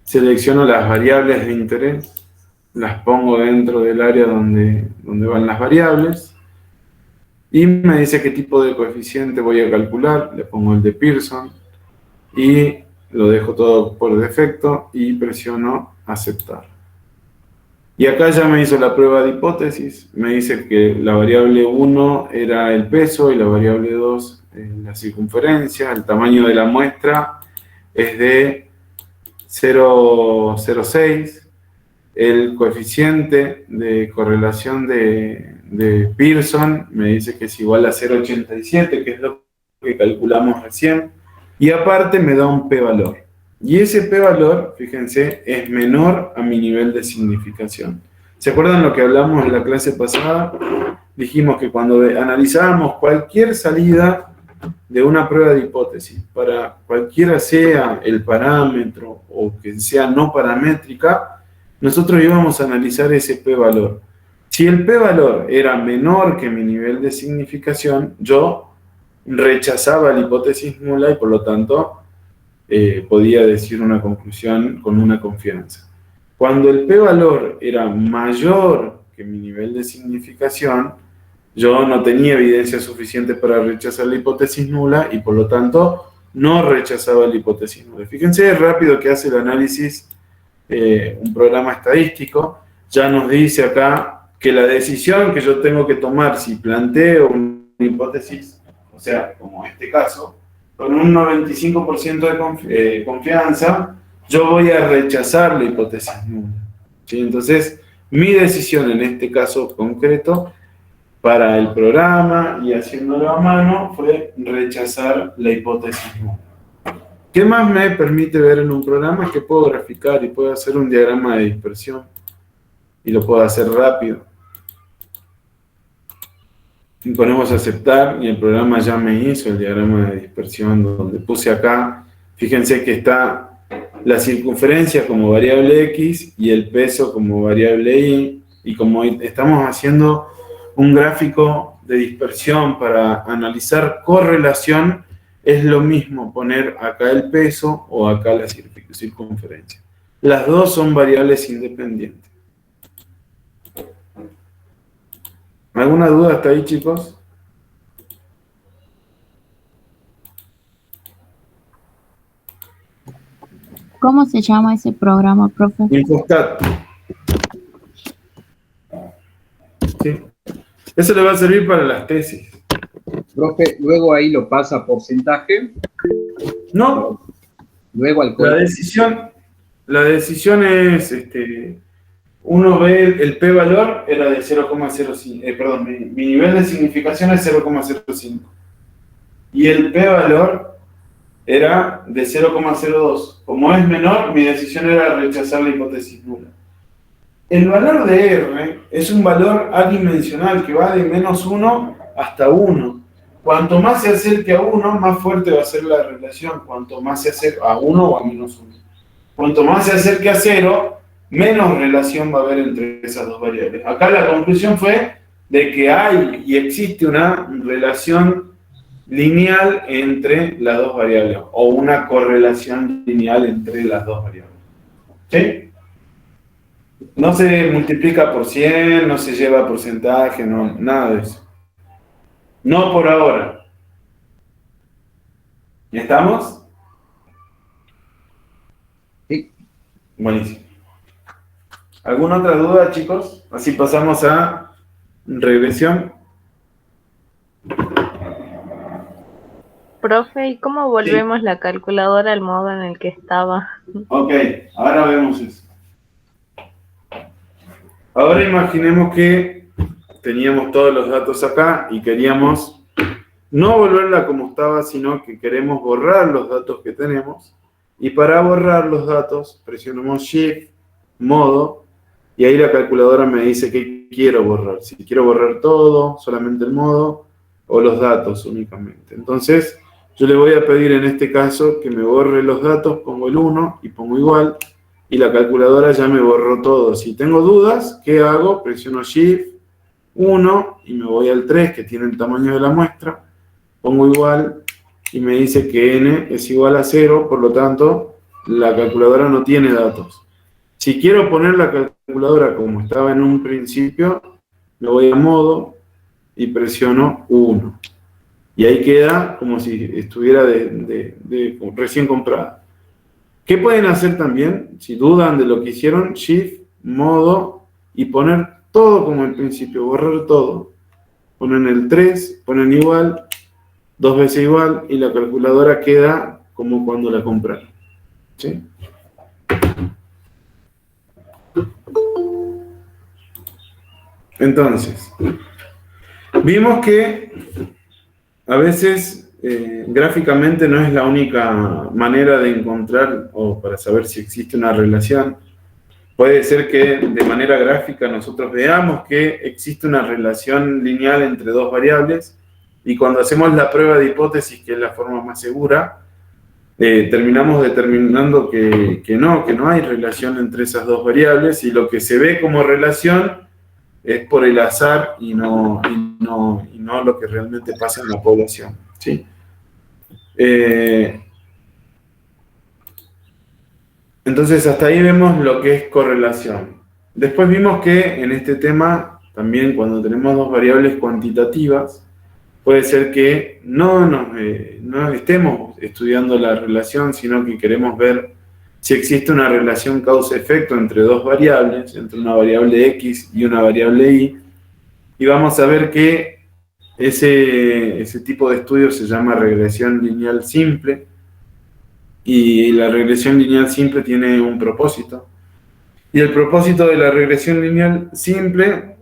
Selecciono las variables de interés, las pongo dentro del área donde van las variables y me dice qué tipo de coeficiente voy a calcular. Le pongo el de Pearson y lo dejo todo por defecto y presiono aceptar. Y acá ya me hizo la prueba de hipótesis. Me dice que la variable 1 era el peso y la variable 2 la circunferencia. El tamaño de la muestra es de 0,06. El coeficiente de correlación de Pearson me dice que es igual a 0,87, que es lo que calculamos recién. Y aparte me da un p-valor. Y ese p-valor, fíjense, es menor a mi nivel de significación. ¿Se acuerdan lo que hablamos en la clase pasada? Dijimos que cuando analizábamos cualquier salida de una prueba de hipótesis, para cualquiera sea el parámetro o que sea no paramétrica, nosotros íbamos a analizar ese p-valor. Si el p-valor era menor que mi nivel de significación, yo rechazaba la hipótesis nula y por lo tanto podía decir una conclusión con una confianza. Cuando el p-valor era mayor que mi nivel de significación, yo no tenía evidencia suficiente para rechazar la hipótesis nula y por lo tanto no rechazaba la hipótesis nula. Fíjense rápido que hace el análisis un programa estadístico. Ya nos dice acá que la decisión que yo tengo que tomar si planteo una hipótesis, o sea, como este caso, con un 95% de confianza, yo voy a rechazar la hipótesis nula. ¿Sí? Entonces, mi decisión en este caso concreto, para el programa y haciéndolo a mano, fue rechazar la hipótesis nula. ¿Qué más me permite ver en un programa? Es que puedo graficar y puedo hacer un diagrama de dispersión. Y lo puedo hacer rápido. Y ponemos a aceptar y el programa ya me hizo el diagrama de dispersión donde puse acá. Fíjense que está la circunferencia como variable X y el peso como variable Y. Y como estamos haciendo un gráfico de dispersión para analizar correlación, es lo mismo poner acá el peso o acá la circunferencia. Las dos son variables independientes. ¿Alguna duda hasta ahí, chicos? ¿Cómo se llama ese programa, profe? Infostat. Sí. Eso le va a servir para las tesis. Profe, luego ahí lo pasa a porcentaje. No, Luego al la cuerpo. decisión es, uno ve el p-valor era de 0,05, perdón, mi nivel de significación es 0,05. Y el p-valor era de 0,02. Como es menor, mi decisión era rechazar la hipótesis nula. El valor de R es un valor adimensional que va de -1 hasta 1. Cuanto más se acerque a 1, más fuerte va a ser la relación. Cuanto más se acerque a 1 o a -1. Cuanto más se acerque a 0, menos relación va a haber entre esas dos variables. Acá la conclusión fue de que hay y existe una relación lineal entre las dos variables, o una correlación lineal entre las dos variables. ¿Sí? No se multiplica por 100, no se lleva a porcentaje, no, nada de eso. No por ahora. ¿Ya estamos? Sí. Buenísimo. ¿Alguna otra duda, chicos? Así pasamos a regresión. Profe, ¿y cómo volvemos la calculadora al modo en el que estaba? Ok, ahora vemos eso. Ahora imaginemos que teníamos todos los datos acá y queríamos no volverla como estaba, sino que queremos borrar los datos que tenemos. Y para borrar los datos, presionamos Shift, modo, y ahí la calculadora me dice qué quiero borrar. Si quiero borrar todo, solamente el modo, o los datos únicamente. Entonces, yo le voy a pedir en este caso que me borre los datos, pongo el 1 y pongo igual, y la calculadora ya me borró todo. Si tengo dudas, ¿qué hago? Presiono Shift, 1, y me voy al 3, que tiene el tamaño de la muestra, pongo igual, y me dice que n es igual a 0, por lo tanto, la calculadora no tiene datos. Si quiero poner la calculadora como estaba en un principio, me voy a modo y presiono 1. Y ahí queda como si estuviera recién comprada. ¿Qué pueden hacer también? Si dudan de lo que hicieron, Shift, modo, y poner todo como al principio, borrar todo. Ponen el 3, ponen igual, 2 veces igual, y la calculadora queda como cuando la compraron. ¿Sí? Entonces, vimos que a veces gráficamente no es la única manera de encontrar o para saber si existe una relación. Puede ser que de manera gráfica nosotros veamos que existe una relación lineal entre dos variables y cuando hacemos la prueba de hipótesis, que es la forma más segura, terminamos determinando que no hay relación entre esas dos variables y lo que se ve como relación es por el azar y no lo que realmente pasa en la población. ¿Sí? Entonces hasta ahí vemos lo que es correlación. Después vimos que en este tema, también cuando tenemos dos variables cuantitativas, puede ser que no estemos estudiando la relación, sino que queremos ver si existe una relación causa-efecto entre dos variables, entre una variable X y una variable Y, y vamos a ver que ese tipo de estudio se llama regresión lineal simple, y la regresión lineal simple tiene un propósito. Y el propósito de la regresión lineal simple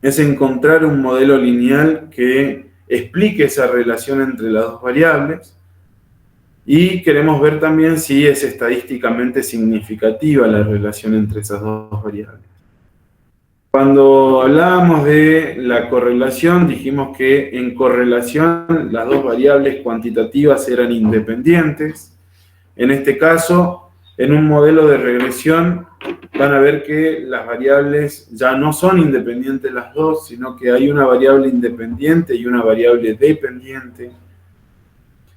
es encontrar un modelo lineal que explique esa relación entre las dos variables, y queremos ver también si es estadísticamente significativa la relación entre esas dos variables. Cuando hablábamos de la correlación, dijimos que en correlación las dos variables cuantitativas eran independientes. En este caso, en un modelo de regresión, van a ver que las variables ya no son independientes las dos, sino que hay una variable independiente y una variable dependiente.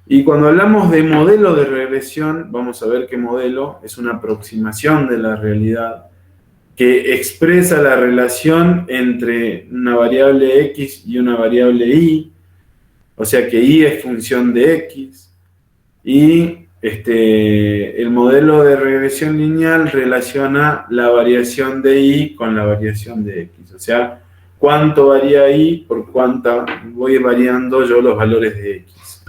Y cuando hablamos de modelo de regresión, vamos a ver que modelo es una aproximación de la realidad que expresa la relación entre una variable x y una variable y, o sea que y es función de x, y el modelo de regresión lineal relaciona la variación de y con la variación de x, o sea, cuánto varía y por cuánta voy variando yo los valores de x.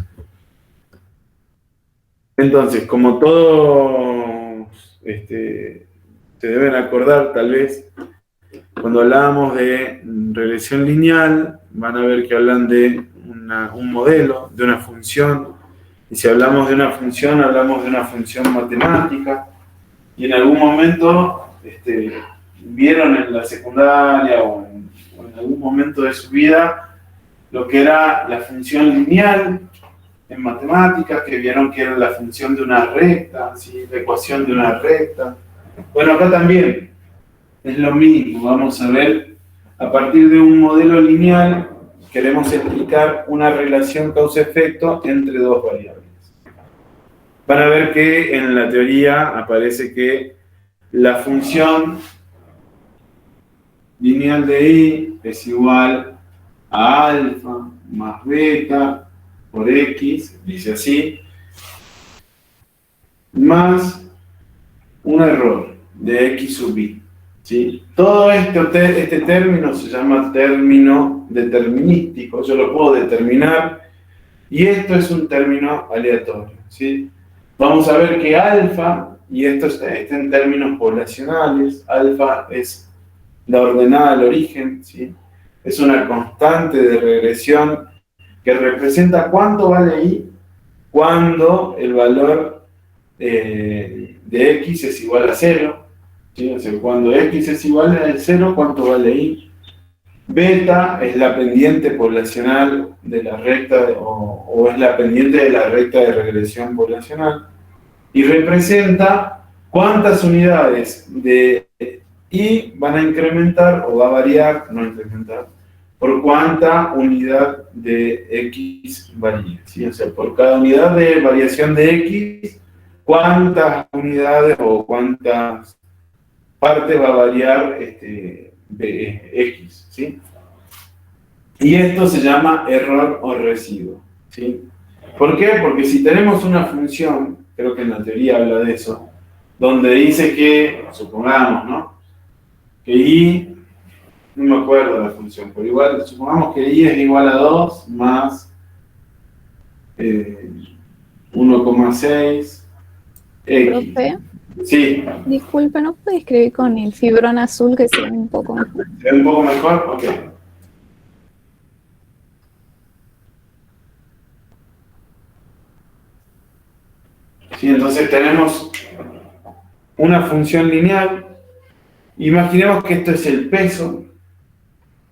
Entonces, como todos se deben acordar, tal vez, cuando hablábamos de regresión lineal, van a ver que hablan de un modelo, de una función, y si hablamos de una función, hablamos de una función matemática, y en algún momento vieron en la secundaria o en algún momento de su vida lo que era la función lineal en matemáticas, que vieron que era la función de una recta, ¿sí? La ecuación de una recta. Bueno, acá también es lo mismo, vamos a ver, a partir de un modelo lineal, queremos explicar una relación causa-efecto entre dos variables. Van a ver que en la teoría aparece que la función lineal de y es igual a alfa más beta por x, dice así, más un error de x sub y. ¿Sí? Todo este término se llama término determinístico, yo lo puedo determinar, y esto es un término aleatorio. ¿Sí? Vamos a ver que alfa, y esto está en términos poblacionales, alfa es la ordenada del origen, ¿sí? Es una constante de regresión que representa cuánto vale y cuando el valor de x es igual a 0. ¿Sí? O sea, cuando x es igual a 0, ¿cuánto vale y? Beta es la pendiente poblacional de la recta, o es la pendiente de la recta de regresión poblacional, y representa cuántas unidades de y van a incrementar, o va a variar, no incrementar, por cuánta unidad de x varía. ¿Sí? O sea, por cada unidad de variación de x, cuántas unidades o cuántas partes va a variar de x. ¿Sí? Y esto se llama error o residuo. ¿Sí? ¿Por qué? Porque si tenemos una función, creo que en la teoría habla de eso, donde dice que, supongamos, ¿no? Que y, no me acuerdo de la función, pero igual, supongamos que y es igual a 2 más 1,6 x. Profe, Sí. disculpe, ¿no puede escribir con el fibrón azul que sea un poco mejor? ¿Se ve un poco mejor? Ok. Sí, entonces tenemos una función lineal. Imaginemos que esto es el peso,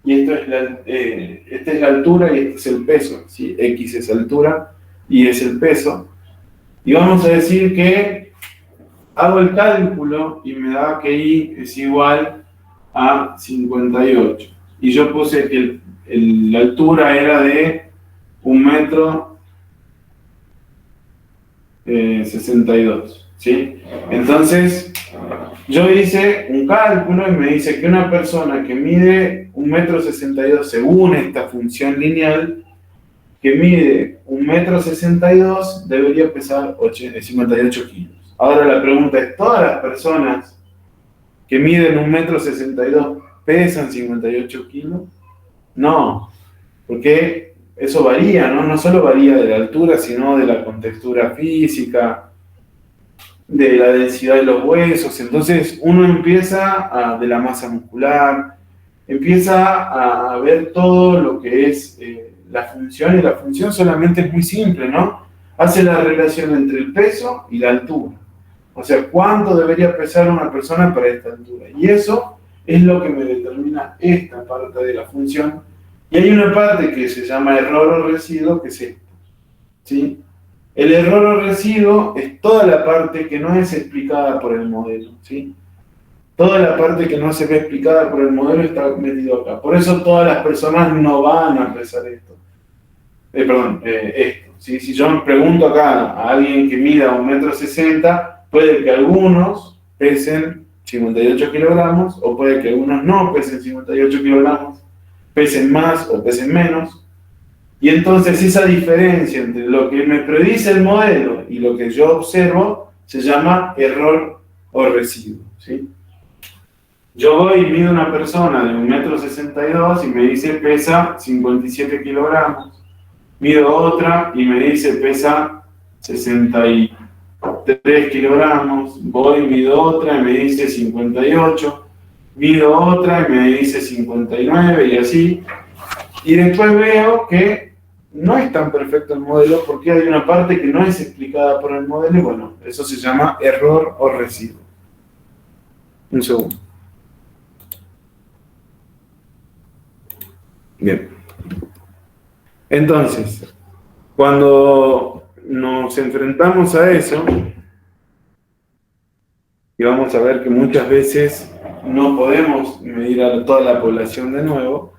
y esta es la altura y este es el peso. ¿Sí? X es altura y es el peso. Y vamos a decir que hago el cálculo y me da que y es igual a 58. Y yo puse que la altura era de 1,62 m. ¿Sí? Entonces, yo hice un cálculo y me dice que una persona que mide 1,62 m, según esta función lineal, que mide 1,62 m, debería pesar 58 kilos. Ahora la pregunta es, ¿todas las personas que miden 1,62 m pesan 58 kilos? No, porque eso varía, ¿no? No solo varía de la altura, sino de la contextura física, de la densidad de los huesos. Entonces uno empieza de la masa muscular, empieza a ver todo lo que es la función, y la función solamente es muy simple, ¿no? Hace la relación entre el peso y la altura. O sea, ¿cuánto debería pesar una persona para esta altura? Y eso es lo que me determina esta parte de la función. Y hay una parte que se llama error o residuo, que es esta. ¿Sí? El error o residuo es toda la parte que no es explicada por el modelo. ¿Sí? Toda la parte que no se ve explicada por el modelo está metido acá. Por eso todas las personas no van a pesar esto. Esto. ¿Sí? Si yo me pregunto acá a alguien que mida 1,60 m, puede que algunos pesen 58 kilogramos, o puede que algunos no pesen 58 kilogramos, pesen más o pesen menos. Y entonces esa diferencia entre lo que me predice el modelo y lo que yo observo se llama error o residuo. ¿Sí? Yo voy y mido una persona de 1,62 m y me dice pesa 57 kilogramos. Mido otra y me dice pesa 63 kilogramos. Voy y mido otra y me dice 58. Mido otra y me dice 59 y así. Y después veo que no es tan perfecto el modelo porque hay una parte que no es explicada por el modelo y bueno, eso se llama error o residuo. Un segundo. Bien. Entonces, cuando nos enfrentamos a eso, y vamos a ver que muchas veces no podemos medir a toda la población de nuevo,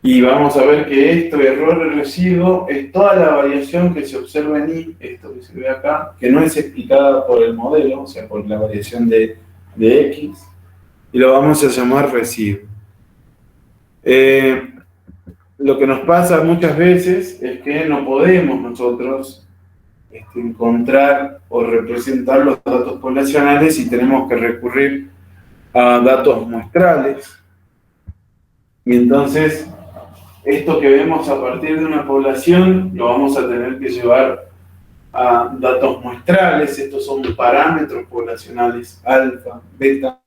y vamos a ver que esto, error y residuo, es toda la variación que se observa en I, esto que se ve acá, que no es explicada por el modelo, o sea, por la variación de X, y lo vamos a llamar residuo. Lo que nos pasa muchas veces es que no podemos nosotros encontrar o representar los datos poblacionales y tenemos que recurrir a datos muestrales. Y entonces, esto que vemos a partir de una población lo vamos a tener que llevar a datos muestrales. Estos son parámetros poblacionales alfa, beta,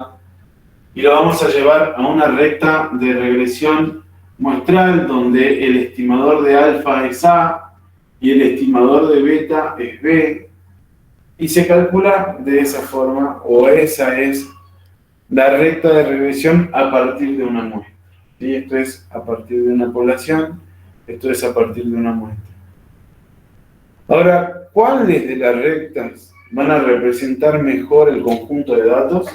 y lo vamos a llevar a una recta de regresión muestral donde el estimador de alfa es A y el estimador de beta es B, y se calcula de esa forma, o esa es la recta de regresión a partir de una muestra. ¿Sí? Esto es a partir de una población, esto es a partir de una muestra. Ahora, ¿cuáles de las rectas van a representar mejor el conjunto de datos?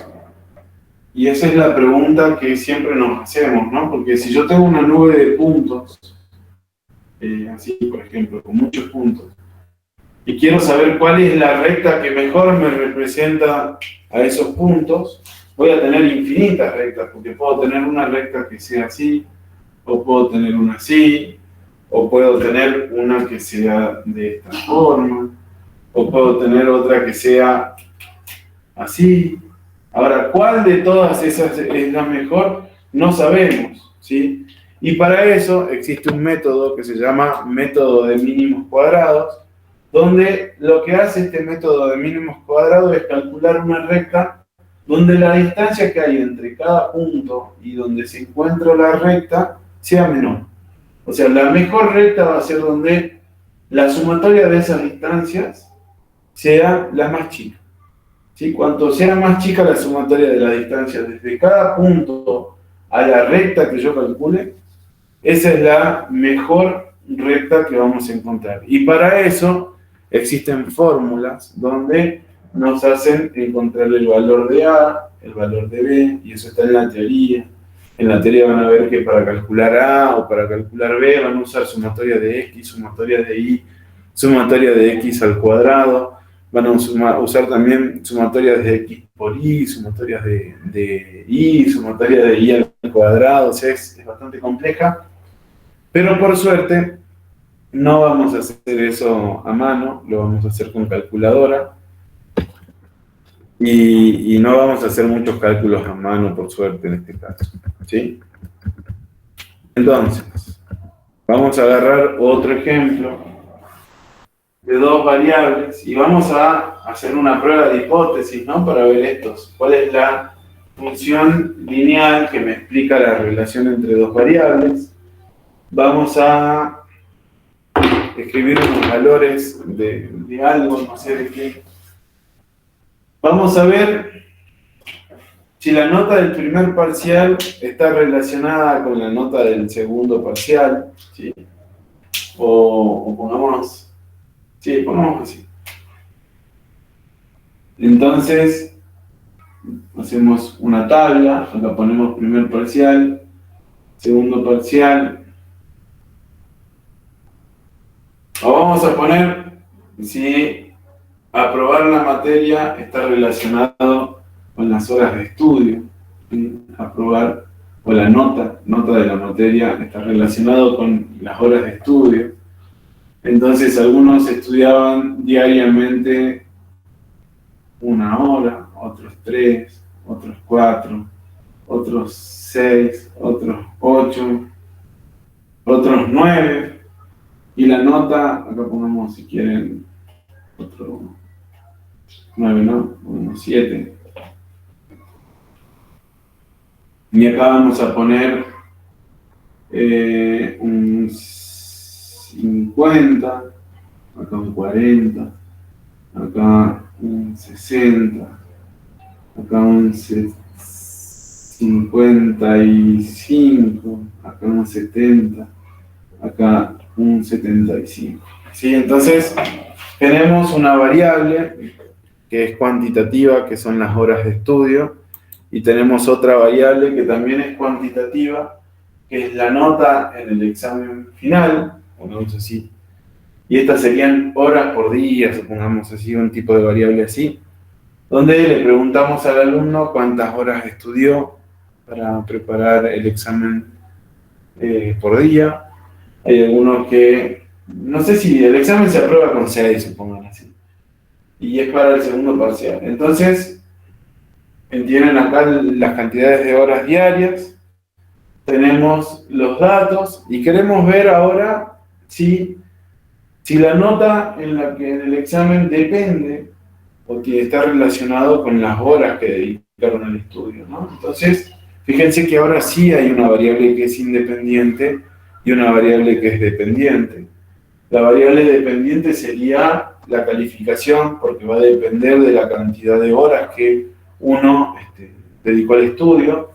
Y esa es la pregunta que siempre nos hacemos, ¿no? Porque si yo tengo una nube de puntos, así por ejemplo, con muchos puntos, y quiero saber cuál es la recta que mejor me representa a esos puntos, voy a tener infinitas rectas, porque puedo tener una recta que sea así, o puedo tener una así, o puedo tener una que sea de esta forma, o puedo tener otra que sea así. Ahora, ¿cuál de todas esas es la mejor? No sabemos, ¿sí? Y para eso existe un método que se llama método de mínimos cuadrados, donde lo que hace este método de mínimos cuadrados es calcular una recta donde la distancia que hay entre cada punto y donde se encuentra la recta sea menor. O sea, la mejor recta va a ser donde la sumatoria de esas distancias sea la más chica. ¿Sí? Cuanto sea más chica la sumatoria de la distancia desde cada punto a la recta que yo calcule, esa es la mejor recta que vamos a encontrar. Y para eso existen fórmulas donde nos hacen encontrar el valor de A, el valor de B, y eso está en la teoría. En la teoría van a ver que para calcular A o para calcular B van a usar sumatoria de X, sumatoria de Y, sumatoria de X al cuadrado. Van a usar también sumatorias de X por Y, sumatorias de Y, sumatoria de Y al cuadrado. O sea, es bastante compleja. Pero por suerte, no vamos a hacer eso a mano, lo vamos a hacer con calculadora. Y no vamos a hacer muchos cálculos a mano, por suerte, en este caso. ¿Sí? Entonces, vamos a agarrar otro ejemplo de dos variables y vamos a hacer una prueba de hipótesis, ¿no? Para ver estos. ¿Cuál es la función lineal que me explica la relación entre dos variables? Vamos a escribir unos valores de algo, no sé de qué. Vamos a ver si la nota del primer parcial está relacionada con la nota del segundo parcial, ¿sí? O pongamos... Sí, pongamos así. Entonces, hacemos una tabla, acá ponemos primer parcial, segundo parcial. O vamos a poner si aprobar la materia está relacionado con las horas de estudio. ¿Sí? Aprobar, o la nota de la materia está relacionado con las horas de estudio. Entonces algunos estudiaban diariamente 1 hora, otros 3, otros 4, otros 6, otros 8, otros 9. Y la nota, acá pongamos si quieren otro 9, ¿no? 7. Y acá vamos a poner un 50, acá un 40, acá un 60, acá un 55, acá un 70, acá un 75. ¿Sí? Entonces tenemos una variable que es cuantitativa, que son las horas de estudio, y tenemos otra variable que también es cuantitativa, que es la nota en el examen final, pongamos así, y estas serían horas por día, supongamos así, un tipo de variable así, donde le preguntamos al alumno cuántas horas estudió para preparar el examen por día. Hay algunos que, no sé si el examen se aprueba con 6, supongan así, y es para el segundo parcial. Entonces, tienen acá las cantidades de horas diarias, tenemos los datos, y queremos ver ahora si la nota en el examen depende o que está relacionado con las horas que dedicaron al estudio, ¿no? Entonces, fíjense que ahora sí hay una variable que es independiente y una variable que es dependiente. La variable dependiente sería la calificación, porque va a depender de la cantidad de horas que uno dedicó al estudio.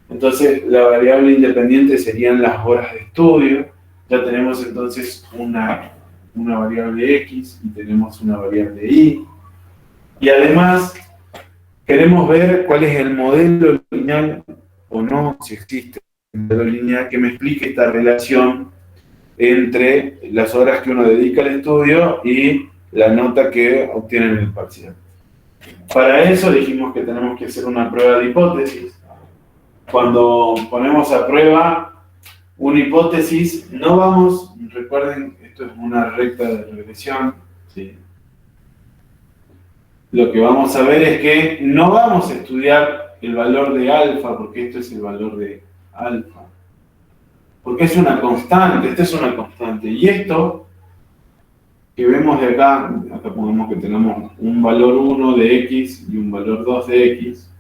Entonces, la variable independiente serían las horas de estudio. Ya tenemos entonces una variable X y tenemos una variable Y. Y además, queremos ver cuál es el modelo lineal o no, si existe un modelo lineal que me explique esta relación entre las horas que uno dedica al estudio y la nota que obtiene en el parcial. Para eso dijimos que tenemos que hacer una prueba de hipótesis. Cuando ponemos a prueba una hipótesis, no vamos, recuerden, esto es una recta de regresión, ¿sí? Lo que vamos a ver es que no vamos a estudiar el valor de alfa, porque esto es el valor de alfa. Porque es una constante, esta es una constante. Y esto que vemos de acá pongamos que tenemos un valor 1 de x y un valor 2 de x.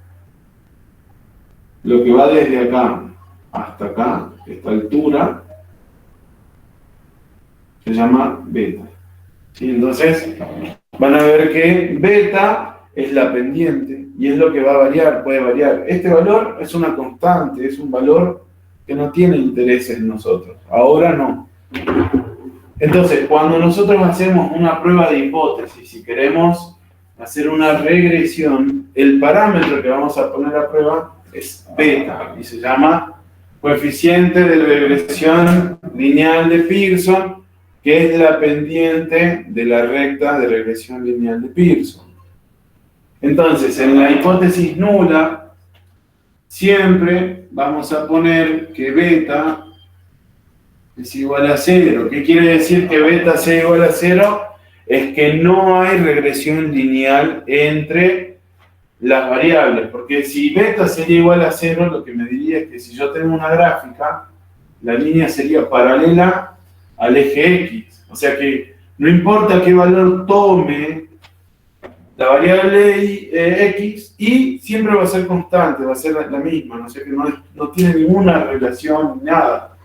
Lo que va desde acá hasta acá, esta altura, se llama beta. ¿Sí? Entonces, van a ver que beta es la pendiente y es lo que va a variar, puede variar. Este valor es una constante, es un valor que no tiene interés en nosotros. Ahora no. Entonces, cuando nosotros hacemos una prueba de hipótesis y queremos hacer una regresión, el parámetro que vamos a poner a prueba es beta y se llama coeficiente de regresión lineal de Pearson, que es la pendiente de la recta de regresión lineal de Pearson. Entonces, en la hipótesis nula, siempre vamos a poner que beta es igual a 0. ¿Qué quiere decir que beta sea igual a 0? Es que no hay regresión lineal entre las variables, porque si beta sería igual a 0, lo que me diría es que si yo tengo una gráfica, la línea sería paralela al eje X. O sea que no importa qué valor tome la variable X, y siempre va a ser constante, va a ser la misma, o sea que no tiene ninguna relación ni nada.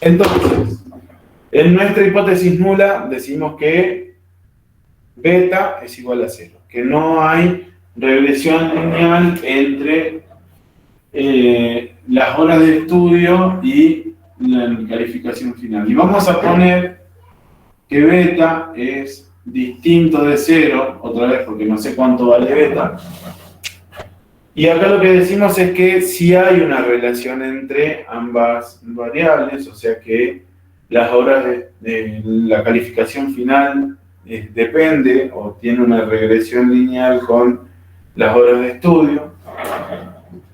Entonces, en nuestra hipótesis nula decimos que beta es igual a 0, que no hay regresión lineal entre las horas de estudio y la calificación final. Y vamos a poner que beta es distinto de 0, otra vez porque no sé cuánto vale beta. Y acá lo que decimos es que si hay una relación entre ambas variables, o sea que las horas de la calificación final depende o tiene una regresión lineal con las horas de estudio.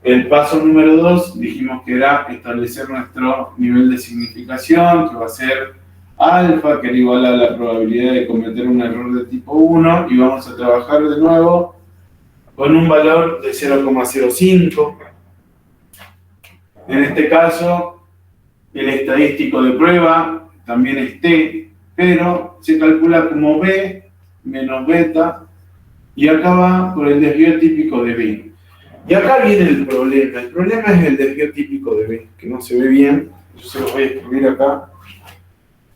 El paso número 2 dijimos que era establecer nuestro nivel de significación, que va a ser alfa, que era igual a la probabilidad de cometer un error de tipo 1, y vamos a trabajar de nuevo con un valor de 0,05. En este caso, el estadístico de prueba también es t, pero se calcula como b menos beta, y acá va por el desvío típico de b. Y acá viene el problema. El problema es el desvío típico de b, que no se ve bien. Yo se lo voy a escribir acá,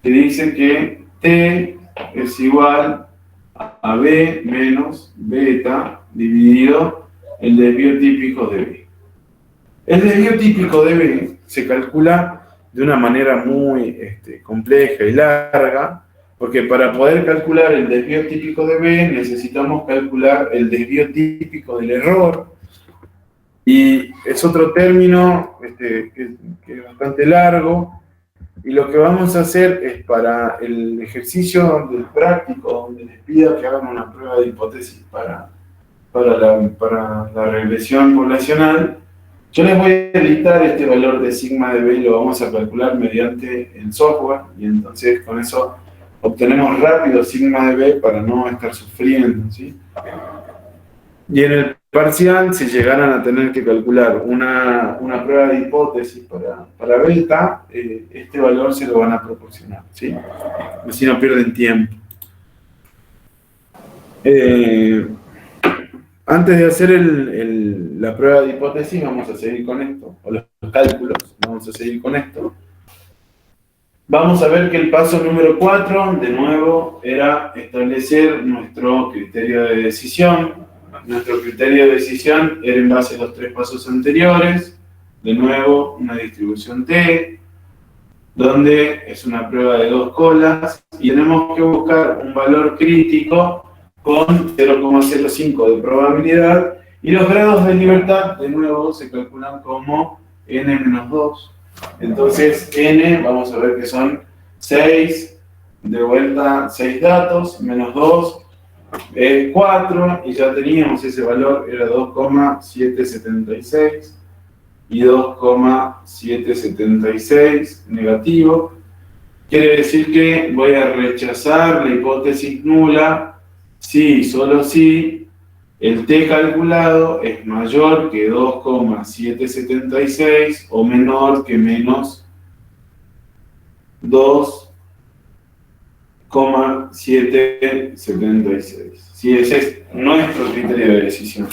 que dice que t es igual a b menos beta dividido el desvío típico de b. El desvío típico de b se calcula de una manera muy compleja y larga, porque para poder calcular el desvío típico de b necesitamos calcular el desvío típico del error, y es otro término que es bastante largo. Y lo que vamos a hacer es, para el ejercicio del práctico, donde les pida que hagan una prueba de hipótesis para la regresión poblacional, yo les voy a listar este valor de sigma de b y lo vamos a calcular mediante el software, y entonces con eso obtenemos rápido sigma de b para no estar sufriendo, ¿sí? Y en el parcial, si llegaran a tener que calcular una prueba de hipótesis para beta, este valor se lo van a proporcionar, ¿sí? Así no pierden tiempo. Antes de hacer la prueba de hipótesis, vamos a seguir con esto, o los cálculos, vamos a seguir con esto. Vamos a ver que el paso número 4, de nuevo, era establecer nuestro criterio de decisión. Nuestro criterio de decisión era en base a los 3 pasos anteriores. De nuevo, una distribución T, donde es una prueba de 2 colas, y tenemos que buscar un valor crítico con 0,05 de probabilidad, y los grados de libertad, de nuevo, se calculan como n-2. Entonces, n, vamos a ver que son 6, de vuelta 6 datos, menos 2, es 4, y ya teníamos ese valor, era 2,776 y 2,776 negativo. Quiere decir que voy a rechazar la hipótesis nula si, solo si, el t calculado es mayor que 2,776 o menor que menos 2,776. Sí, ese es nuestro criterio de decisión.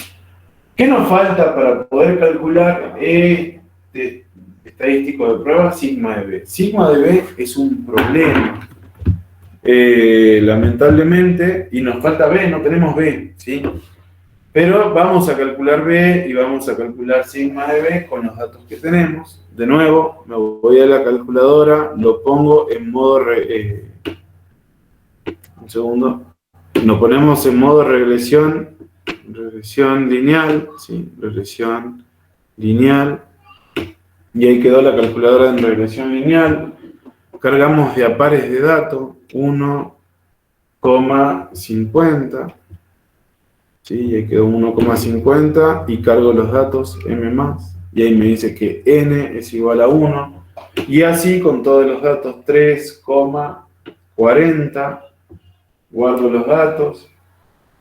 ¿Qué nos falta para poder calcular este estadístico de prueba? Sigma de b. Sigma de b es un problema, lamentablemente, y nos falta b, no tenemos b, ¿sí? Pero vamos a calcular b y vamos a calcular sigma de b con los datos que tenemos. De nuevo, me voy a la calculadora, lo pongo en modo... un segundo. Nos ponemos en modo regresión lineal, ¿sí? Regresión lineal. Y ahí quedó la calculadora en regresión lineal. Cargamos de a pares de datos, 1,50. ¿Sí? Y ahí quedó 1,50 y cargo los datos m+, y ahí me dice que n es igual a 1, y así con todos los datos. 3,40, guardo los datos.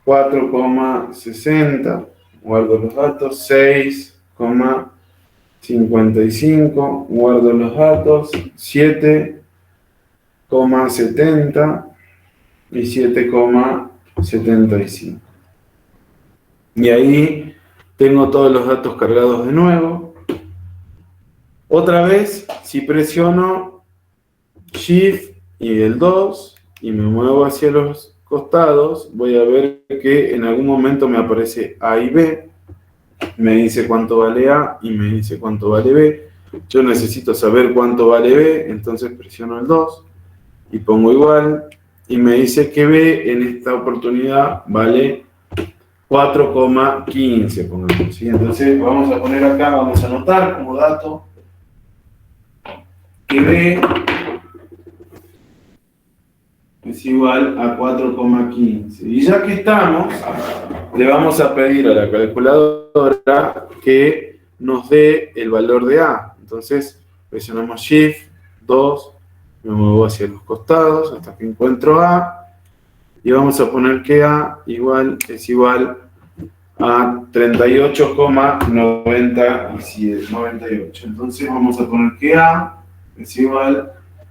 4,60, guardo los datos. 6,55, guardo los datos. 7,70 y 7,75. Y ahí tengo todos los datos cargados de nuevo. Otra vez, si presiono Shift y el 2 y me muevo hacia los costados, voy a ver que en algún momento me aparece A y B. Me dice cuánto vale A y me dice cuánto vale B. Yo necesito saber cuánto vale B, entonces presiono el 2 y pongo igual. y me dice que B en esta oportunidad vale 4,15, pongamos, ¿sí? Entonces vamos a poner acá, vamos a anotar como dato que B es igual a 4,15. Y ya que estamos, le vamos a pedir a la calculadora que nos dé el valor de A. Entonces presionamos Shift 2, me muevo hacia los costados hasta que encuentro A. Y vamos a poner que A es igual a 38,98. Entonces vamos a poner que A es igual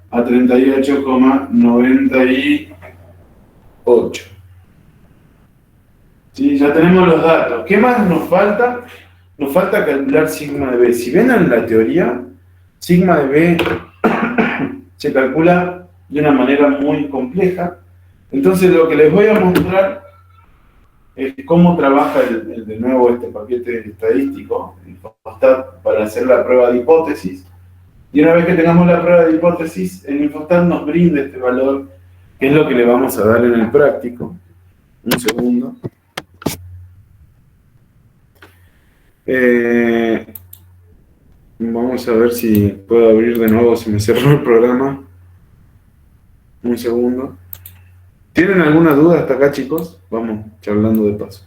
a 38,98. ¿Sí? Ya tenemos los datos. ¿Qué más nos falta? Nos falta calcular sigma de B. Si ven en la teoría, sigma de B se calcula de una manera muy compleja. Entonces lo que les voy a mostrar es cómo trabaja de nuevo este paquete estadístico, el Infostat, para hacer la prueba de hipótesis. Y una vez que tengamos la prueba de hipótesis, el Infostat nos brinda este valor, que es lo que le vamos a dar en el práctico. Un segundo. Vamos a ver si puedo abrir de nuevo, si me cerró el programa. Un segundo. ¿Tienen alguna duda hasta acá, chicos? Vamos charlando de paso.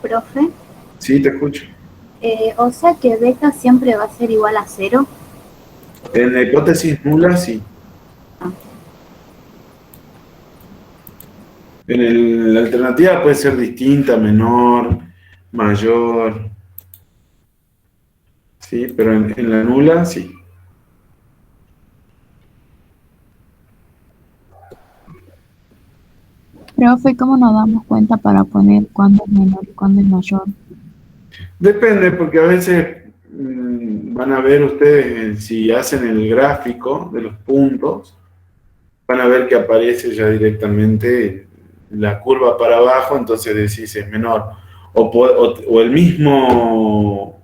Profe, Sí, te escucho. o sea que beta siempre va a ser igual a 0. En la hipótesis nula, sí. La alternativa puede ser distinta, menor, mayor. Sí, pero en la nula, sí. Profe, ¿cómo nos damos cuenta para poner cuándo es menor y cuándo es mayor? Depende, porque a veces van a ver ustedes, si hacen el gráfico de los puntos, van a ver que aparece ya directamente la curva para abajo, entonces decís es menor. O el mismo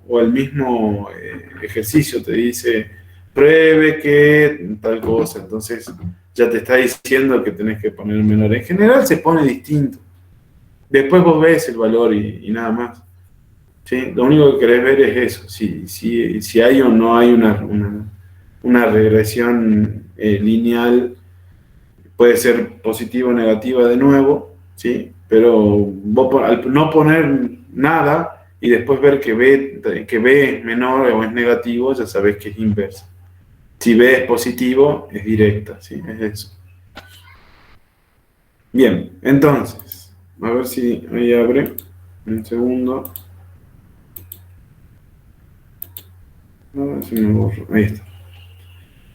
ejercicio te dice, pruebe que tal cosa, entonces ya te está diciendo que tenés que poner menor. En general se pone distinto. Después vos ves el valor y nada más. ¿Sí? Lo único que querés ver es eso, si hay o no hay una regresión lineal, puede ser positiva o negativa de nuevo, ¿sí? Pero vos al no poner nada y después ver que B es menor o es negativo, ya sabés que es inversa. Si B es positivo, es directa, ¿sí? Es eso. Bien, entonces, a ver si ahí abre, un segundo. A ver si me borro. Ahí está.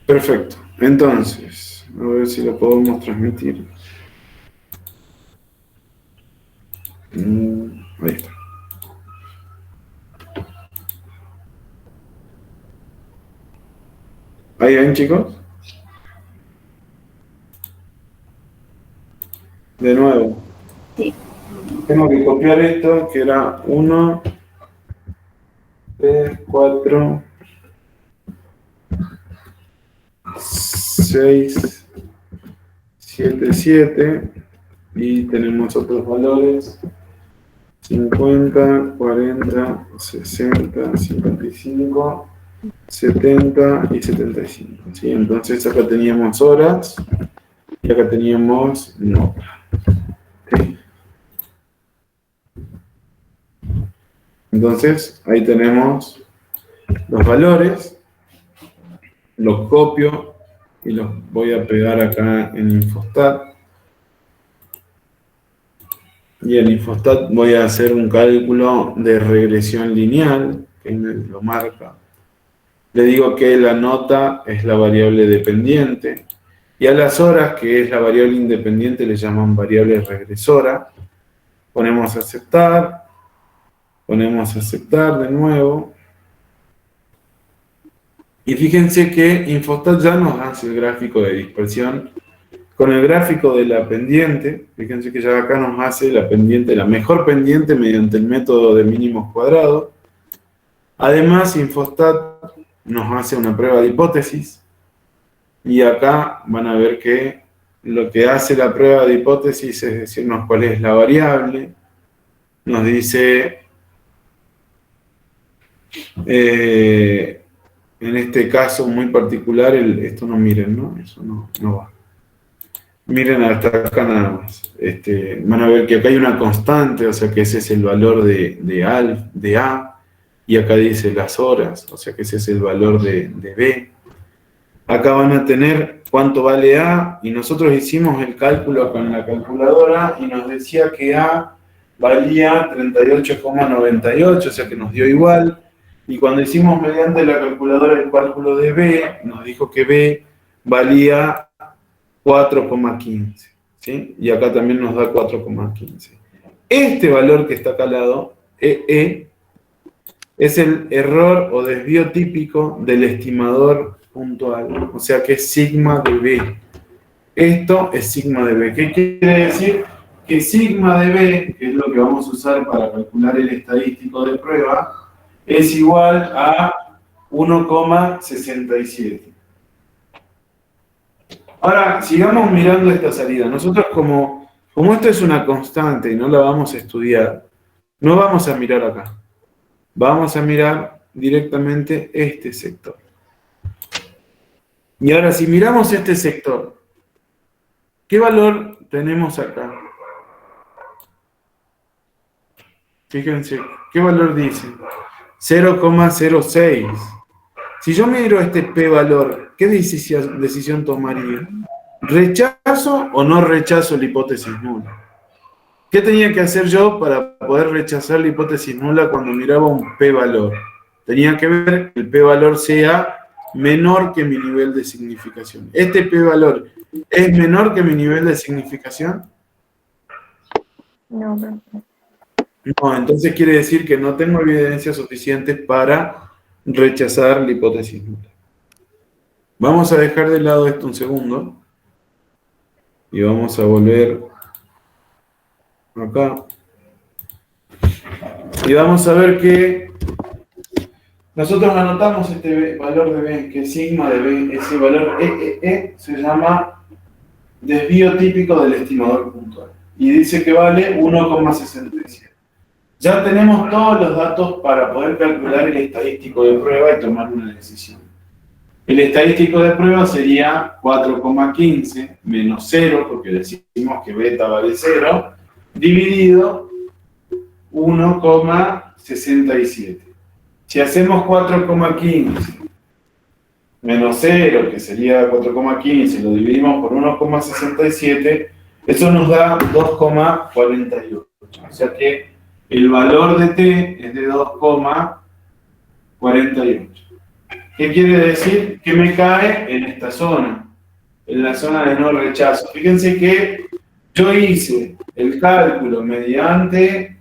Perfecto. Entonces, a ver si lo podemos transmitir. Ahí está. ¿Ahí ven, chicos? De nuevo. Sí. Tengo que copiar esto, que era 1, 3, 4, 6, 7, 7. Y tenemos otros valores. 50, 40, 60, 55, 70 y 75. ¿Sí? Entonces acá teníamos horas y acá teníamos notas. ¿Sí? Entonces ahí tenemos los valores, los copio y los voy a pegar acá en Infostat. Y en Infostat voy a hacer un cálculo de regresión lineal, que me lo marca. Le digo que la nota es la variable dependiente Y a las horas, que es la variable independiente, le llaman variable regresora. Ponemos aceptar de nuevo. Y fíjense que Infostat ya nos hace el gráfico de dispersión con el gráfico de la pendiente. Fíjense que ya acá nos hace la pendiente, la mejor pendiente mediante el método de mínimos cuadrados. Además, Infostat nos hace una prueba de hipótesis. Y acá van a ver que lo que hace la prueba de hipótesis es decirnos cuál es la variable. Nos dice, en este caso muy particular, esto no miren, ¿no? Eso no va. Miren hasta acá nada más. Van a ver que acá hay una constante, o sea que ese es el valor de A, y acá dice las horas, o sea que ese es el valor de B. Acá van a tener cuánto vale A, y nosotros hicimos el cálculo con la calculadora y nos decía que A valía 38,98, o sea que nos dio igual. Y cuando hicimos mediante la calculadora el cálculo de B, nos dijo que B valía 4,15, ¿sí? Y acá también nos da 4,15. Este valor que está acá al lado, EE, es el error o desvío típico del estimador puntual, o sea que es sigma de B. Esto es sigma de B. ¿Qué quiere decir? Que sigma de B, que es lo que vamos a usar para calcular el estadístico de prueba, es igual a 1,67. Ahora, sigamos mirando esta salida. Nosotros como esto es una constante y no la vamos a estudiar, no vamos a mirar acá. Vamos a mirar directamente este sector. Y ahora, si miramos este sector, ¿qué valor tenemos acá? Fíjense, ¿qué valor dice? 0,06. Si yo miro este p-valor, ¿qué decisión tomaría? ¿Rechazo o no rechazo la hipótesis nula? ¿Qué tenía que hacer yo para poder rechazar la hipótesis nula cuando miraba un p-valor? Tenía que ver que el p-valor sea menor que mi nivel de significación. ¿Este p-valor es menor que mi nivel de significación? No. No, entonces quiere decir que no tengo evidencia suficiente para rechazar la hipótesis nula. Vamos a dejar de lado esto un segundo y vamos a volver acá. Y vamos a ver que nosotros anotamos este valor de B, que es sigma de B, ese valor EEE se llama desvío típico del estimador puntual. Y dice que vale 1,67. Ya tenemos todos los datos para poder calcular el estadístico de prueba y tomar una decisión. El estadístico de prueba sería 4,15 menos 0, porque decimos que beta vale 0, dividido 1,67. Si hacemos 4,15 menos 0, que sería 4,15, lo dividimos por 1,67, eso nos da 2,48. O sea que el valor de t es de 2,48. ¿Qué quiere decir? Que me cae en esta zona, en la zona de no rechazo. Fíjense que yo hice el cálculo mediante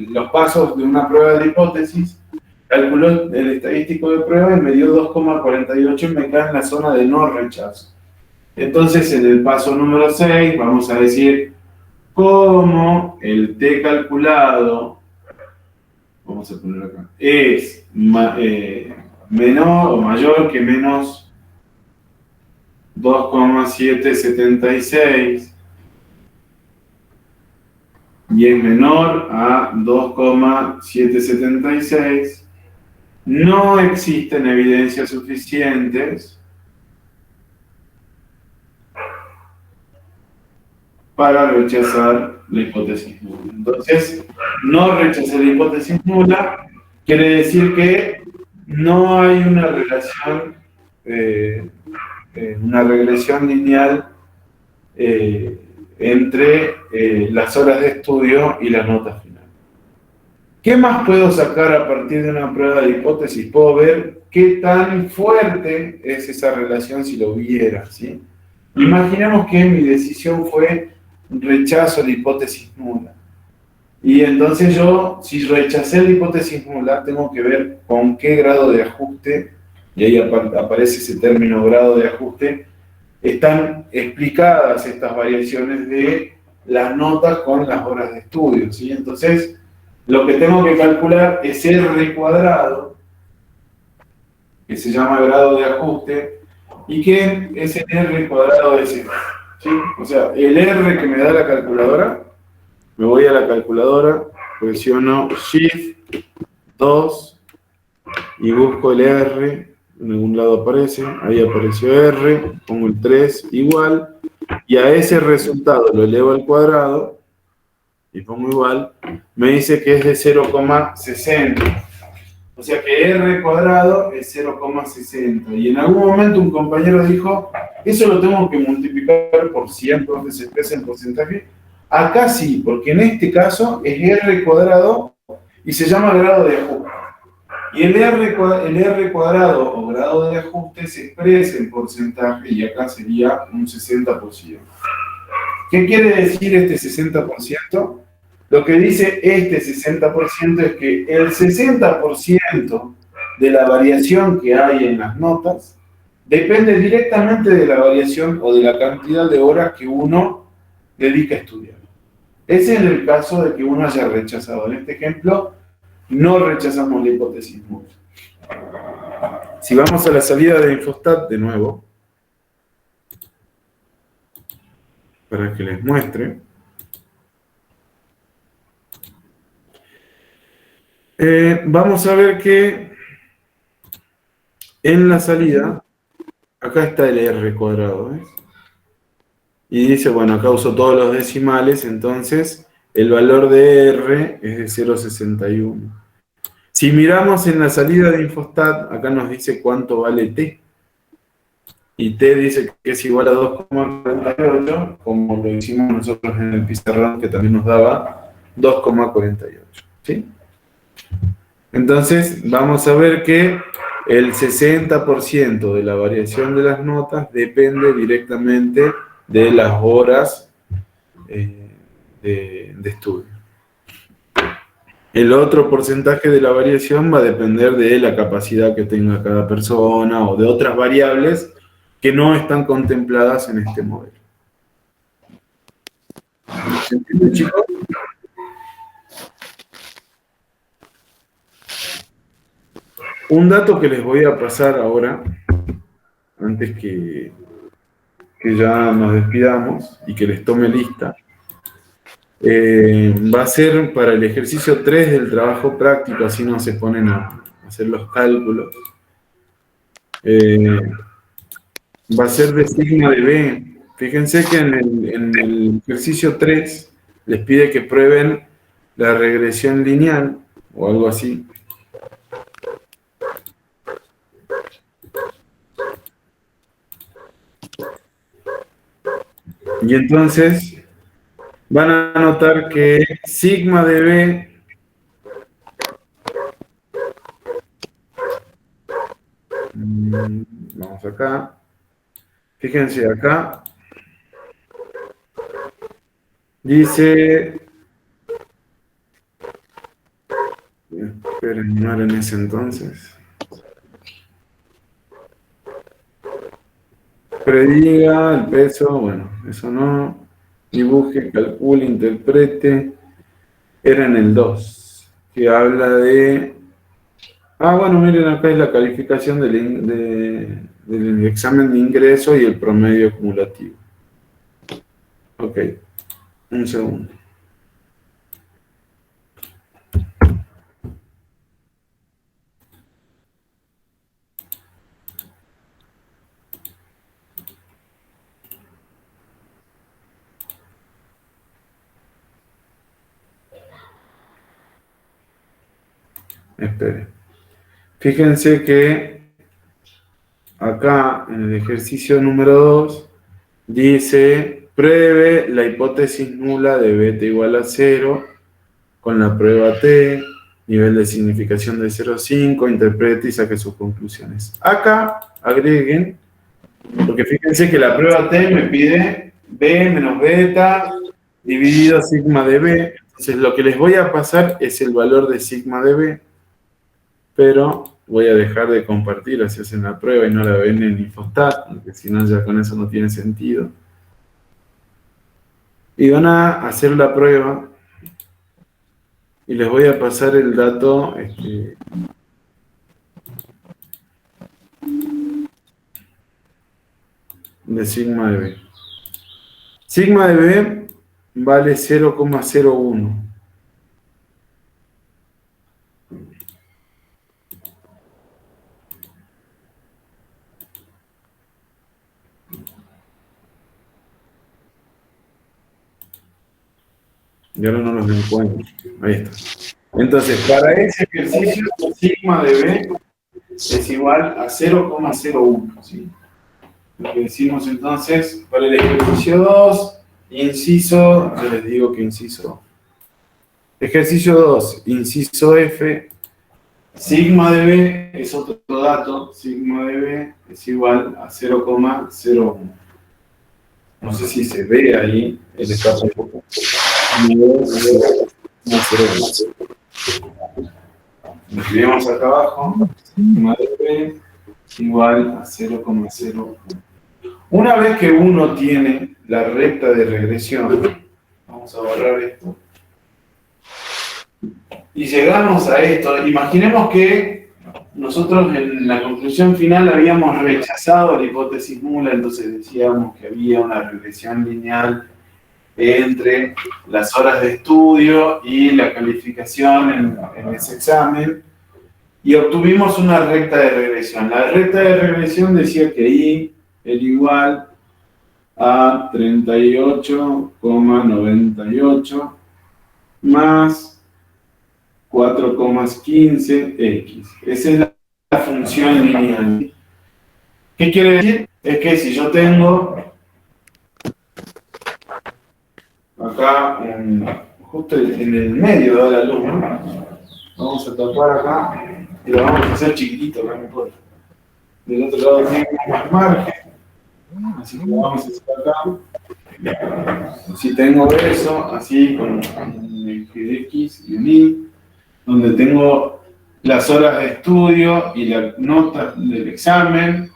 los pasos de una prueba de hipótesis, calculó el estadístico de prueba y me dio 2,48 y me cae en la zona de no rechazo. Entonces, en el paso número 6, vamos a decir cómo el t calculado, vamos a poner acá, es menor o mayor que menos 2,776 y es menor a 2,776, no existen evidencias suficientes para rechazar la hipótesis nula. Entonces, no rechazar la hipótesis nula quiere decir que no hay una regresión lineal entre las horas de estudio y la nota final. ¿Qué más puedo sacar a partir de una prueba de hipótesis? Puedo ver qué tan fuerte es esa relación si lo hubiera, ¿sí? Imaginemos que mi decisión fue rechazo la hipótesis nula. Y entonces yo, si rechacé la hipótesis nula, tengo que ver con qué grado de ajuste, y ahí aparece ese término grado de ajuste, están explicadas estas variaciones de las notas con las horas de estudio, ¿sí? Entonces, lo que tengo que calcular es R cuadrado, que se llama grado de ajuste, y que es el R cuadrado de ese, ¿sí? O sea, el R que me da la calculadora, me voy a la calculadora, presiono Shift 2 y busco el R, en algún lado aparece, ahí apareció R, pongo el 3 igual, y a ese resultado lo elevo al cuadrado, y pongo igual, me dice que es de 0,60. O sea que R cuadrado es 0,60. Y en algún momento un compañero dijo, eso lo tengo que multiplicar por 100, porque se expresa en porcentaje. Acá sí, porque en este caso es R cuadrado y se llama grado de ajuste. Y el R cuadrado o grado de ajuste se expresa en porcentaje y acá sería un 60%. ¿Qué quiere decir este 60%? Lo que dice este 60% es que el 60% de la variación que hay en las notas depende directamente de la variación o de la cantidad de horas que uno dedica a estudiar. Ese es el caso de que uno haya rechazado. En este ejemplo, no rechazamos la hipótesis nula. Si vamos a la salida de Infostat de nuevo, para que les muestre. Vamos a ver que en la salida, acá está el R cuadrado, ¿ves? Y dice, bueno, acá uso todos los decimales, entonces el valor de R es de 0,61. Si miramos en la salida de Infostat, acá nos dice cuánto vale T. Y T dice que es igual a 2,48, como lo hicimos nosotros en el pizarrón, que también nos daba 2,48. ¿Sí? Entonces, vamos a ver que el 60% de la variación de las notas depende directamente de las horas de estudio. El otro porcentaje de la variación va a depender de la capacidad que tenga cada persona o de otras variables que no están contempladas en este modelo. ¿Se entiende, chicos? Un dato que les voy a pasar ahora, antes que ya nos despidamos y que les tome lista, va a ser para el ejercicio 3 del trabajo práctico, así no se ponen a hacer los cálculos. Va a ser de sigma de B. Fíjense que en el ejercicio 3 les pide que prueben la regresión lineal o algo así. Y entonces van a notar que sigma de B vamos acá. Fíjense acá. Dice... Esperen, no era en ese entonces. Prediga el peso, bueno, eso no. Dibuje, calcule, interprete. Era en el 2, que habla de... Ah, bueno, miren, acá es la calificación del examen de ingreso y el promedio acumulativo. Ok, un segundo. Esperen. Fíjense que acá en el ejercicio número 2 dice pruebe la hipótesis nula de beta igual a 0 con la prueba T nivel de significación de 0,5, interprete y saque sus conclusiones. Acá agreguen, porque fíjense que la prueba T me pide B menos beta dividido sigma de B. Entonces lo que les voy a pasar es el valor de sigma de B, pero voy a dejar de compartir así hacen la prueba y no la ven en Infostat, porque si no ya con eso no tiene sentido. Y van a hacer la prueba y les voy a pasar el dato de sigma de B. Sigma de B vale 0,01. Y ahora no los encuentro. Ahí está. Entonces, para ese ejercicio, sigma de B es igual a 0,01. ¿Sí? Lo que decimos entonces, para el ejercicio 2, inciso, yo les digo que inciso. Ejercicio 2, inciso F, sigma de B es otro dato, sigma de B es igual a 0,01. No sé si se ve ahí el espacio un poco. Lo escribimos acá abajo, sigma de B igual a 0,01. Una vez que uno tiene la recta de regresión, vamos a borrar esto, y llegamos a esto, imaginemos que nosotros en la conclusión final habíamos rechazado la hipótesis nula, entonces decíamos que había una regresión lineal entre las horas de estudio y la calificación en ese examen, y obtuvimos una recta de regresión. La recta de regresión decía que I era igual a 38,98 más 4,15x. Esa es la función lineal. ¿Qué quiere decir? Es que si yo tengo acá, justo en el medio de la luz, ¿no? Vamos a tapar acá y lo vamos a hacer chiquitito, no importa. Del otro lado tengo más margen, así que lo vamos a hacer acá. Si tengo eso, así con el eje de X y un Y, donde tengo las horas de estudio y las notas del examen,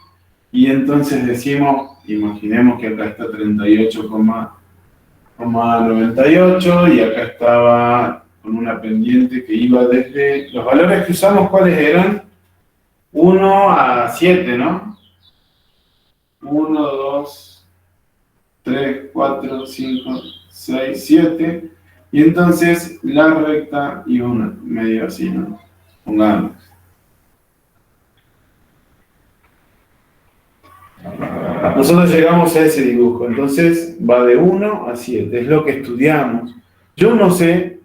y entonces decimos, imaginemos que acá está 38,98 y acá estaba con una pendiente que iba desde, los valores que usamos, ¿cuáles eran? 1 a 7, ¿no? 1, 2, 3, 4, 5, 6, 7. Y entonces la recta iba medio así, ¿no? Pongamos. Nosotros llegamos a ese dibujo, entonces va de 1 a 7, es lo que estudiamos. Yo no sé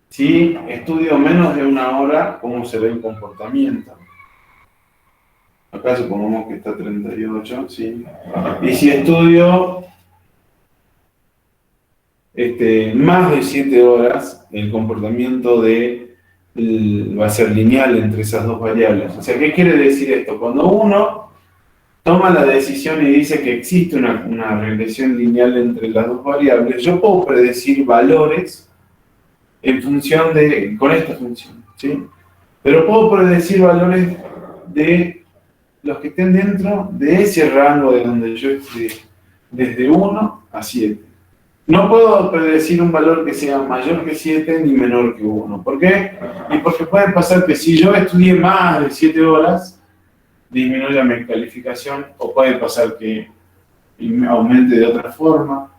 si estudio menos de una hora, cómo se ve el comportamiento. Acá supongamos que está 38, ¿sí? Y si estudio más de 7 horas, el comportamiento va a ser lineal entre esas dos variables. O sea, ¿qué quiere decir esto? Cuando uno toma la decisión y dice que existe una regresión lineal entre las dos variables, yo puedo predecir valores en función con esta función, ¿sí? Pero puedo predecir valores de los que estén dentro de ese rango de donde yo esté, desde 1 a 7. No puedo predecir un valor que sea mayor que 7 ni menor que 1. ¿Por qué? Y porque puede pasar que si yo estudié más de 7 horas, disminuya mi calificación, o puede pasar que aumente de otra forma,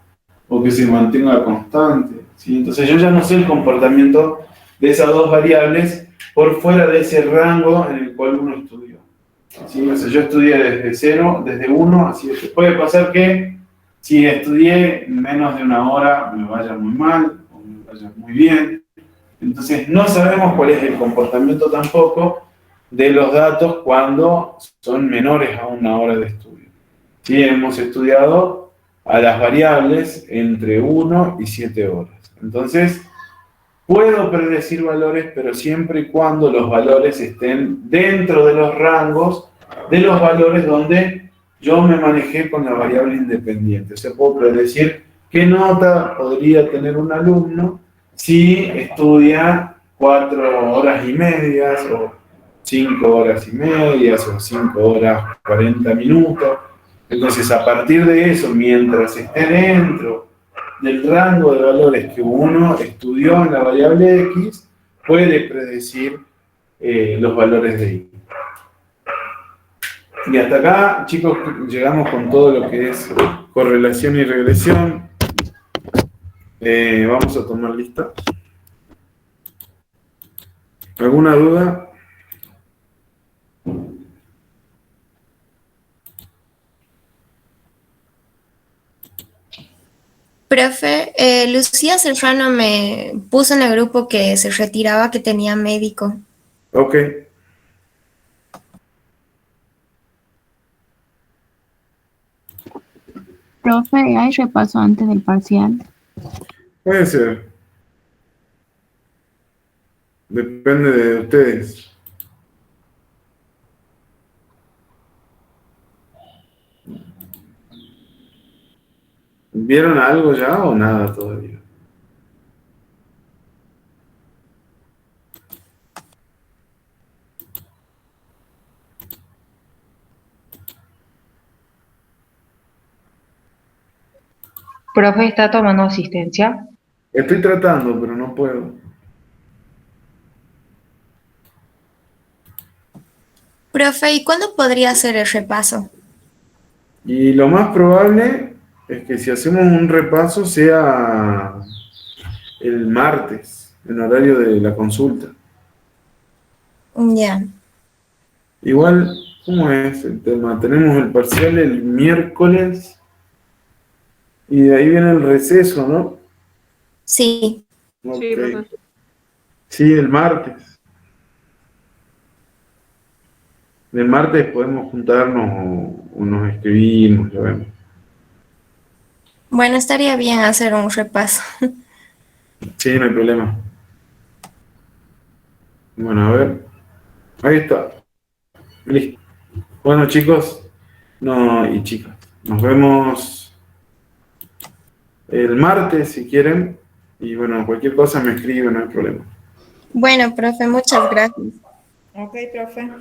o que se mantenga constante, ¿sí? Entonces yo ya no sé el comportamiento de esas dos variables por fuera de ese rango en el cual uno estudió, ¿sí? O sea, yo estudié desde 1 a 7. Puede pasar que si estudié menos de una hora me vaya muy mal o me vaya muy bien. Entonces no sabemos cuál es el comportamiento tampoco de los datos cuando son menores a una hora de estudio. ¿Sí? Hemos estudiado a las variables entre 1 y 7 horas. Entonces, Puedo predecir valores, pero siempre y cuando los valores estén dentro de los rangos de los valores donde yo me manejé con la variable independiente. O sea, puedo predecir qué nota podría tener un alumno si estudia 4 horas y medias, o 5 horas y medias, o 5 horas 40 minutos. Entonces, a partir de eso, mientras esté dentro del rango de valores que uno estudió en la variable X, puede predecir los valores de Y. Y hasta acá, chicos, llegamos con todo lo que es correlación y regresión. Vamos a tomar lista. ¿Alguna duda? Profe, Lucía Serrano me puso en el grupo que se retiraba, que tenía médico. Ok. Profe, ¿hay repaso antes del parcial? Puede ser. Depende de ustedes. ¿Vieron algo ya o nada todavía? Profe, ¿está tomando asistencia? Estoy tratando, pero no puedo. Profe, ¿y cuándo podría hacer el repaso? Y lo más probable es que si hacemos un repaso sea el martes, en horario de la consulta. Ya. Igual, ¿cómo es el tema? Tenemos el parcial el miércoles y de ahí viene el receso, ¿no? Sí. Ok. Sí, profesor. Sí, el martes. El martes podemos juntarnos o nos escribimos, ya vemos. Bueno, estaría bien hacer un repaso. Sí, no hay problema. Bueno, a ver. Ahí está. Listo. Bueno, chicos, no, y chicas, nos vemos el martes si quieren. Y bueno, cualquier cosa me escriben, no hay problema. Bueno, profe, muchas gracias. Ok, profe.